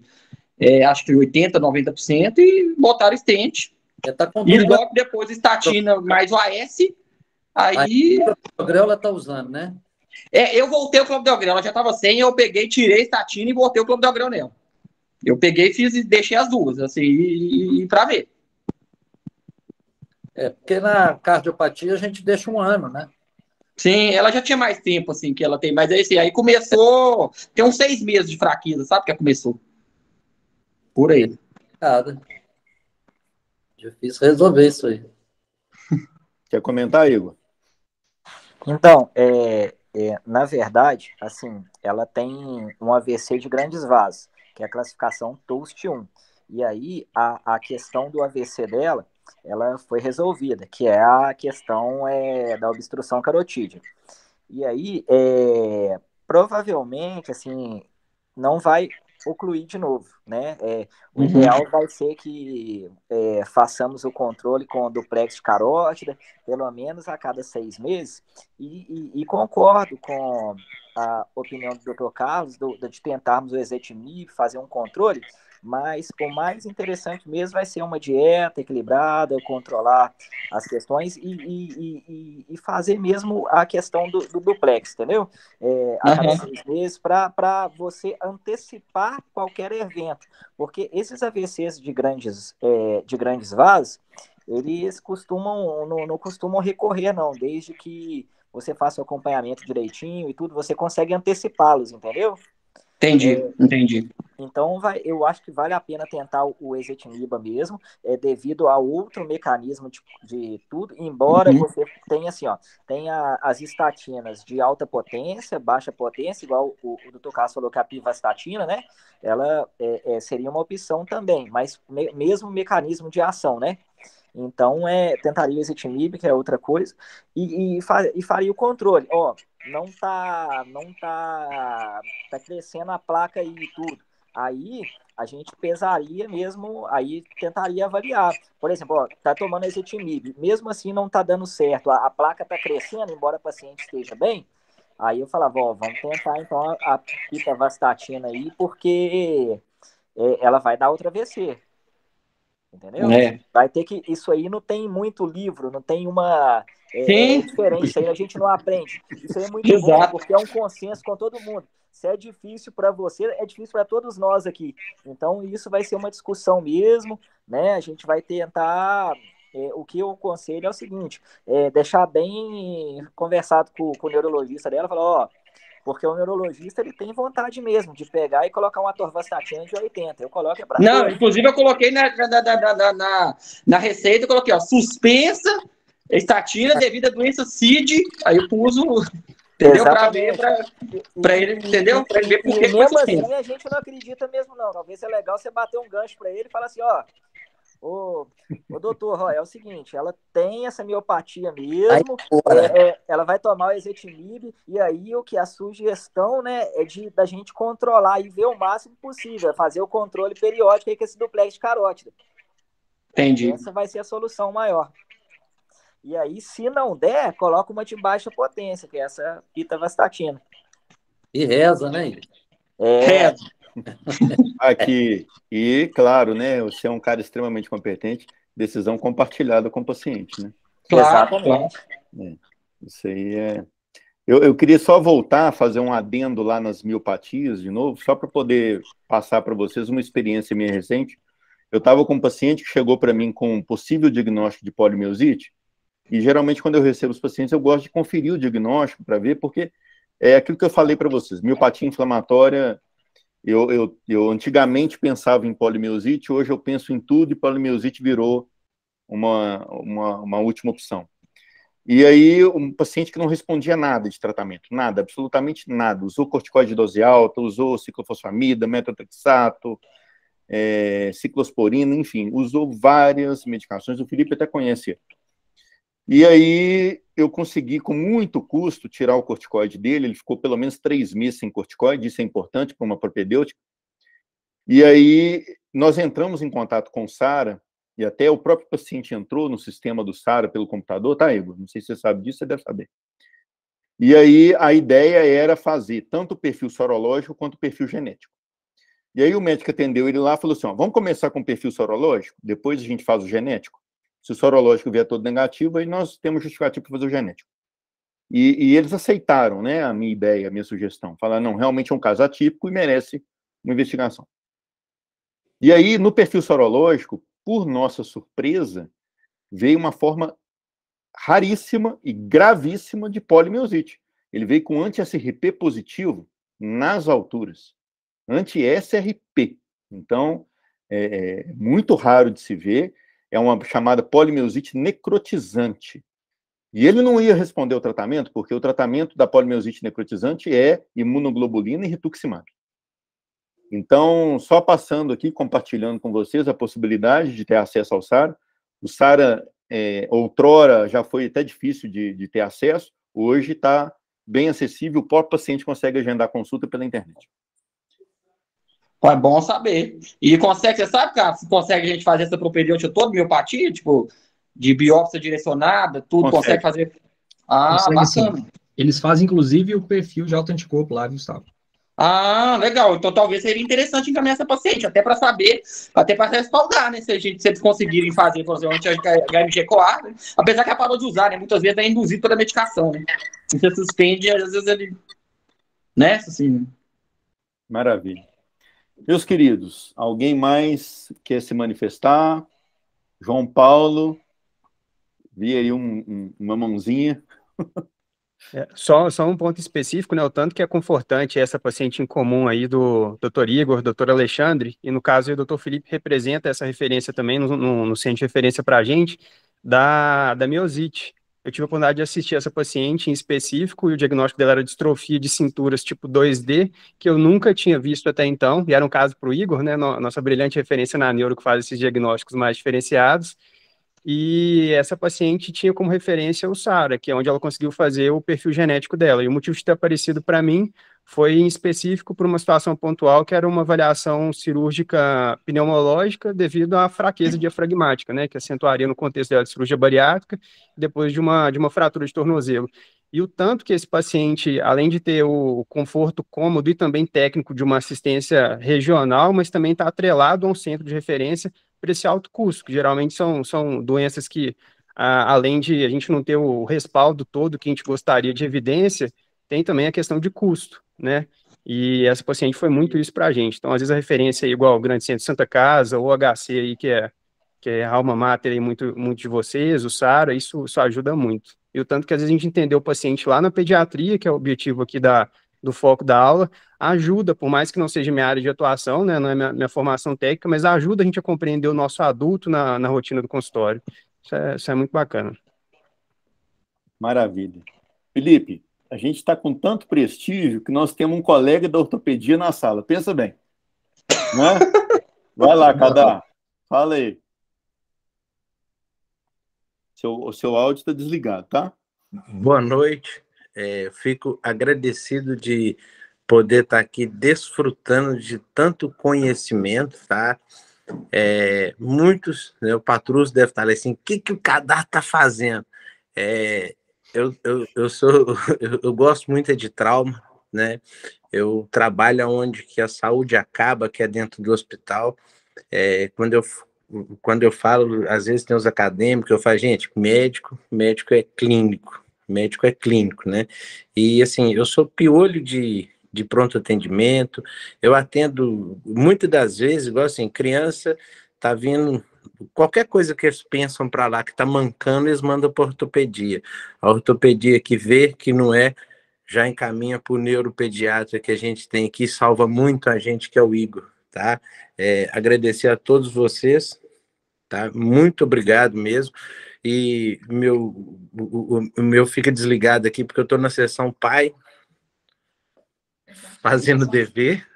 acho que 80%, 90%, e botaram stent. Tá e logo depois estatina mais o AS, aí... O clopidogrel ela tá usando, né? Eu voltei o clopidogrel, ela já estava sem, eu peguei, tirei a estatina e botei o clopidogrel nela. Eu peguei, fiz e deixei as duas, assim, e para ver. Porque na cardiopatia a gente deixa 1 ano, né? Sim, ela já tinha mais tempo, assim, que ela tem, mas aí começou, tem uns 6 meses de fraqueza, sabe que começou? Por aí. Difícil resolver isso aí. Quer comentar, Igor? Então, na verdade, assim, ela tem um AVC de grandes vasos, que é a classificação TOUST 1. E aí, a questão do AVC dela, ela foi resolvida, que é a questão da obstrução carotídea. E aí, provavelmente, assim, não vai ocluir de novo, né? O ideal vai ser que façamos o controle com duplex de carótida, pelo menos a cada 6 meses, e concordo com a opinião do Dr. Carlos, de tentarmos o ezetimibe, fazer um controle, mas o mais interessante mesmo vai ser uma dieta equilibrada, controlar as questões e fazer mesmo a questão do duplex, entendeu? A cada 6 meses, para você antecipar qualquer evento, porque esses AVCs de grandes vasos, eles não costumam recorrer, não, desde que você faça o acompanhamento direitinho e tudo, você consegue antecipá-los, entendeu? Entendi. Então, eu acho que vale a pena tentar o ezetimibe mesmo, devido a outro mecanismo de tudo, embora você tenha, assim, tenha as estatinas de alta potência, baixa potência, igual o Dr. Carlos falou que a pivastatina, né? Ela seria uma opção também, mas mesmo mecanismo de ação, né? Então, tentaria o ezetimibe, que é outra coisa, e faria o controle. Não tá crescendo a placa e tudo. Aí, a gente pesaria mesmo, aí tentaria avaliar. Por exemplo, tá tomando ezetimibe, mesmo assim não tá dando certo, a placa tá crescendo, embora a paciente esteja bem, aí eu falava, vamos tentar então a pitavastatina aí, porque ela vai dar outra AVC. Entendeu? Vai ter que... Isso aí não tem muito livro, não tem uma... diferente, isso aí a gente não aprende. Isso aí é muito bom, porque é um consenso com todo mundo. Se é difícil para você, é difícil para todos nós aqui. Então, isso vai ser uma discussão mesmo, né? A gente vai tentar... o que eu aconselho é o seguinte, deixar bem conversado com o neurologista dela, falar, porque o neurologista, ele tem vontade mesmo de pegar e colocar uma atorvastatina de 80. Eu coloco para Não, inclusive eu coloquei na receita, eu coloquei, suspensa estatina devido à doença CID, aí eu pus entendeu? Para ver, para ele, entendeu? Para ele ver por que mesmo assim, a gente não acredita mesmo, não. Talvez é legal você bater um gancho para ele e falar assim, Ô, doutor, é o seguinte, ela tem essa miopatia mesmo, ela vai tomar o ezetimibe, e aí a sugestão, né, da gente controlar e ver o máximo possível, fazer o controle periódico aí com esse duplex de carótida. Entendi. Essa vai ser a solução maior. E aí, se não der, coloca uma de baixa potência, que é essa pitavastatina. E reza, né? Reza. Aqui, e claro, né, você é um cara extremamente competente, decisão compartilhada com o paciente, né? Claro. Isso aí eu queria só voltar a fazer um adendo lá nas miopatias de novo, só para poder passar para vocês uma experiência minha recente. Eu estava com um paciente que chegou para mim com um possível diagnóstico de polimiosite, e geralmente quando eu recebo os pacientes eu gosto de conferir o diagnóstico para ver, porque é aquilo que eu falei para vocês, miopatia inflamatória. Eu antigamente pensava em polimiosite, hoje eu penso em tudo, e polimiosite virou uma última opção. E aí, um paciente que não respondia nada de tratamento, nada, absolutamente nada, usou corticoide de dose alta, usou ciclofosfamida, metotrexato, ciclosporina, enfim, usou várias medicações, o Felipe até conhece. E aí, eu consegui, com muito custo, tirar o corticoide dele, ele ficou pelo menos 3 meses sem corticoide, isso é importante para uma propedêutica, E aí nós entramos em contato com o SARA, e até o próprio paciente entrou no sistema do SARA pelo computador, tá, Igor? Não sei se você sabe disso, você deve saber. E aí a ideia era fazer tanto o perfil sorológico quanto o perfil genético. E aí o médico atendeu ele lá e falou assim, ó, vamos começar com o perfil sorológico, depois a gente faz o genético. Se o sorológico vier todo negativo, aí nós temos justificativo para fazer o genético. E eles aceitaram, né, a minha ideia, a minha sugestão. Falaram, não, realmente é um caso atípico e merece uma investigação. E aí, no perfil sorológico, por nossa surpresa, veio uma forma raríssima e gravíssima de polimiosite. Ele veio com anti-SRP positivo nas alturas. Anti-SRP. Então, é muito raro de se ver. É uma chamada polimiosite necrotizante. E ele não ia responder ao tratamento, porque o tratamento da polimiosite necrotizante é imunoglobulina e rituximab. Então, só passando aqui, compartilhando com vocês a possibilidade de ter acesso ao SARA. O SARA, outrora, já foi até difícil de ter acesso, hoje está bem acessível, o próprio paciente consegue agendar consulta pela internet. É bom saber. E consegue, você sabe, cara, se consegue a gente fazer essa propedêutica toda, miopatia, tipo, de biópsia direcionada, tudo, consegue fazer? Ah, consegue, bacana. sim. Eles fazem, inclusive, o perfil de autoanticorpo lá, Gustavo. Ah, legal. Então talvez seria interessante encaminhar essa paciente, até para saber, até para respaldar, né? Se eles conseguirem fazer, por exemplo, anti-HMG-CoA, né? Apesar que ela parou de usar, né? Muitas vezes é induzido pela medicação, né? Você suspende, às vezes ele. Né? Assim. Maravilha. Meus queridos, alguém mais quer se manifestar? João Paulo, vi aí uma mãozinha. Só um ponto específico, né? O tanto que é confortante essa paciente em comum aí do Dr. Igor, Dr. Alexandre, e no caso o Dr. Felipe representa essa referência também no centro de referência para a gente, da miosite. Eu tive a oportunidade de assistir essa paciente em específico, e o diagnóstico dela era distrofia de cinturas tipo 2D, que eu nunca tinha visto até então, e era um caso para o Igor, né? Nossa brilhante referência na neuro que faz esses diagnósticos mais diferenciados. E essa paciente tinha como referência o SARA, que é onde ela conseguiu fazer o perfil genético dela. E o motivo de ter aparecido para mim foi em específico por uma situação pontual, que era uma avaliação cirúrgica pneumológica devido à fraqueza diafragmática, né, que acentuaria no contexto dela de cirurgia bariátrica, depois de uma fratura de tornozelo. E o tanto que esse paciente, além de ter o conforto cômodo e também técnico de uma assistência regional, mas também está atrelado a um centro de referência para esse alto custo, que geralmente são doenças que, além de a gente não ter o respaldo todo que a gente gostaria de evidência, tem também a questão de custo, né? E essa paciente foi muito isso para a gente. Então, às vezes, a referência é igual ao Grande Centro de Santa Casa, ou HC aí, que é a alma mater aí, muito de vocês, o SARA, isso ajuda muito. E o tanto que, às vezes, a gente entendeu o paciente lá na pediatria, que é o objetivo aqui do foco da aula, ajuda, por mais que não seja minha área de atuação, né, não é minha formação técnica, mas ajuda a gente a compreender o nosso adulto na rotina do consultório. Isso é muito bacana. Maravilha. Felipe, a gente está com tanto prestígio que nós temos um colega da ortopedia na sala. Pensa bem. Né? Vai lá, Cadá. Fala aí. O seu áudio está desligado, tá? Boa noite. Fico agradecido de poder estar aqui desfrutando de tanto conhecimento, tá? Muitos, né, o Patrus deve estar assim, o que o Cadá está fazendo? Eu gosto muito de trauma, né? Eu trabalho onde que a saúde acaba, que é dentro do hospital. Quando eu falo, às vezes tem os acadêmicos, eu falo, gente, médico é clínico, né? E assim, eu sou piolho de pronto atendimento, eu atendo muitas das vezes, igual assim, criança tá vindo, qualquer coisa que eles pensam para lá que tá mancando, eles mandam para ortopedia. A ortopedia que vê que não é, já encaminha para o neuropediatra que a gente tem aqui, salva muito a gente, que é o Igor, tá? Agradecer a todos vocês, tá? Muito obrigado mesmo. E o meu fica desligado aqui, porque eu estou na sessão pai, fazendo dever.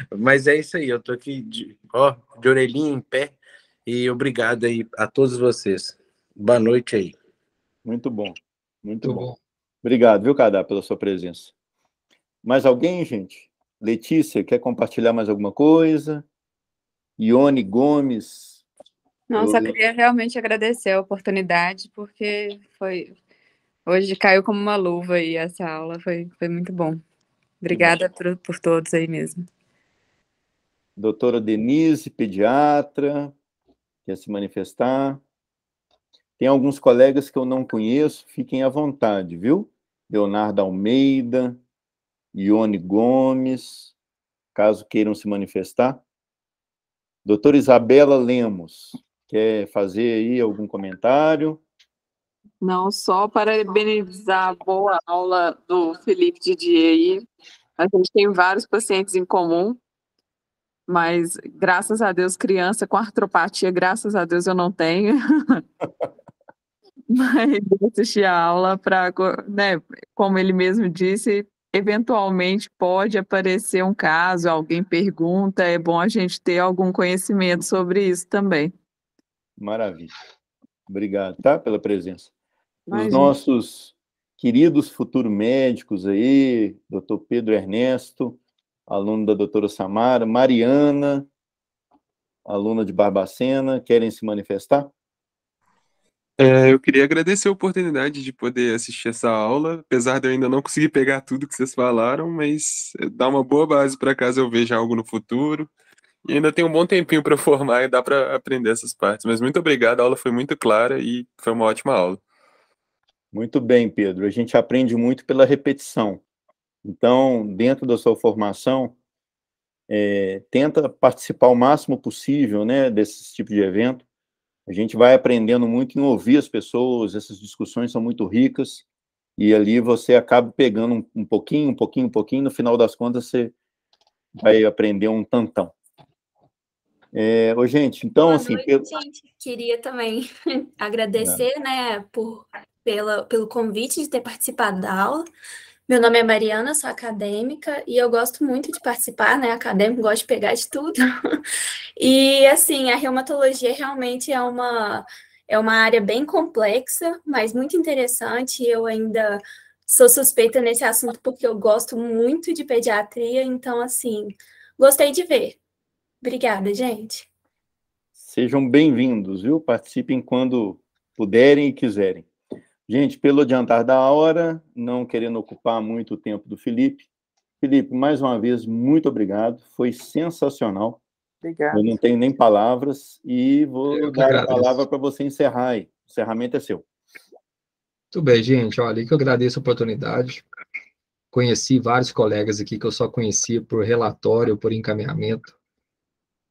Mas é isso aí, eu estou aqui de orelhinha em pé, e obrigado aí a todos vocês. Boa noite aí. Muito bom, muito bom. Obrigado, viu, Cadá, pela sua presença. Mais alguém, gente? Letícia, quer compartilhar mais alguma coisa? Ione Gomes. Não, só queria realmente agradecer a oportunidade, porque hoje caiu como uma luva aí essa aula, foi muito bom. Obrigada por todos aí mesmo. Doutora Denise, pediatra, quer se manifestar? Tem alguns colegas que eu não conheço, fiquem à vontade, viu? Leonardo Almeida, Ione Gomes, caso queiram se manifestar. Doutora Isabela Lemos, quer fazer aí algum comentário? Não, só parabenizar a boa aula do Felipe Didier aí. A gente tem vários pacientes em comum, mas graças a Deus, criança com artropatia, graças a Deus eu não tenho. Mas eu assisti a aula para, né, como ele mesmo disse, eventualmente pode aparecer um caso, alguém pergunta, é bom a gente ter algum conhecimento sobre isso também. Maravilha. Obrigado, tá, pela presença. Imagina. Os nossos queridos futuros médicos aí, doutor Pedro Ernesto, aluno da doutora Samara, Mariana, aluna de Barbacena, querem se manifestar? Eu queria agradecer a oportunidade de poder assistir essa aula, apesar de eu ainda não conseguir pegar tudo que vocês falaram, mas dá uma boa base para caso eu veja algo no futuro. E ainda tem um bom tempinho para formar e dá para aprender essas partes. Mas muito obrigado, a aula foi muito clara e foi uma ótima aula. Muito bem, Pedro. A gente aprende muito pela repetição. Então, dentro da sua formação, tenta participar o máximo possível, né, desse tipo de evento. A gente vai aprendendo muito em ouvir as pessoas, essas discussões são muito ricas, e ali você acaba pegando um pouquinho, no final das contas você vai aprender um tantão. Gente, então, Boa assim... noite, gente. Queria também agradecer, né, pelo convite de ter participado da aula. Meu nome é Mariana, sou acadêmica, e eu gosto muito de participar, né, acadêmico, gosto de pegar de tudo. E, assim, a reumatologia realmente é uma área bem complexa, mas muito interessante. Eu ainda sou suspeita nesse assunto porque eu gosto muito de pediatria, então, assim, gostei de ver. Obrigada, gente. Sejam bem-vindos, viu? Participem quando puderem e quiserem. Gente, pelo adiantar da hora, não querendo ocupar muito o tempo do Felipe. Felipe, mais uma vez, muito obrigado. Foi sensacional. Obrigado. Eu não tenho nem palavras e vou dar a palavra para você encerrar aí. O encerramento é seu. Muito bem, gente. Olha, que eu agradeço a oportunidade. Conheci vários colegas aqui que eu só conhecia por relatório, por encaminhamento.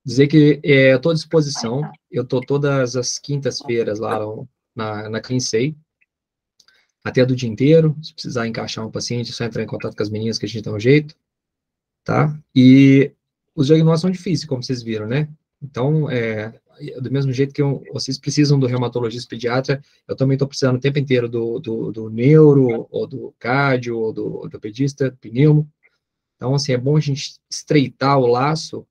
Dizer que eu estou à disposição. Eu estou todas as quintas-feiras lá na CleanSay, até do dia inteiro. Se precisar encaixar um paciente, é só entrar em contato com as meninas que a gente dá um jeito, tá? E os diagnósticos são difíceis, como vocês viram, né? Então, do mesmo jeito que vocês precisam do reumatologista pediatra, eu também estou precisando o tempo inteiro do neuro, ou do cardio, ou do ortopedista, do pneumo. Então, assim, é bom a gente estreitar o laço,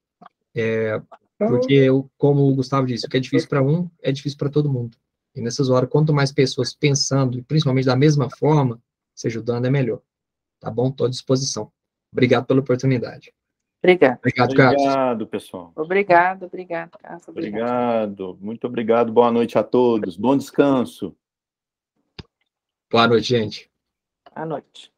porque, como o Gustavo disse, o que é difícil para um, é difícil para todo mundo. E nessas horas, quanto mais pessoas pensando, principalmente da mesma forma, se ajudando, é melhor. Tá bom? Estou à disposição. Obrigado pela oportunidade. Obrigado. Obrigado, Carlos. Obrigado, pessoal. Obrigado, Carlos. Obrigado. Muito obrigado. Boa noite a todos. Bom descanso. Boa noite, gente. Boa noite.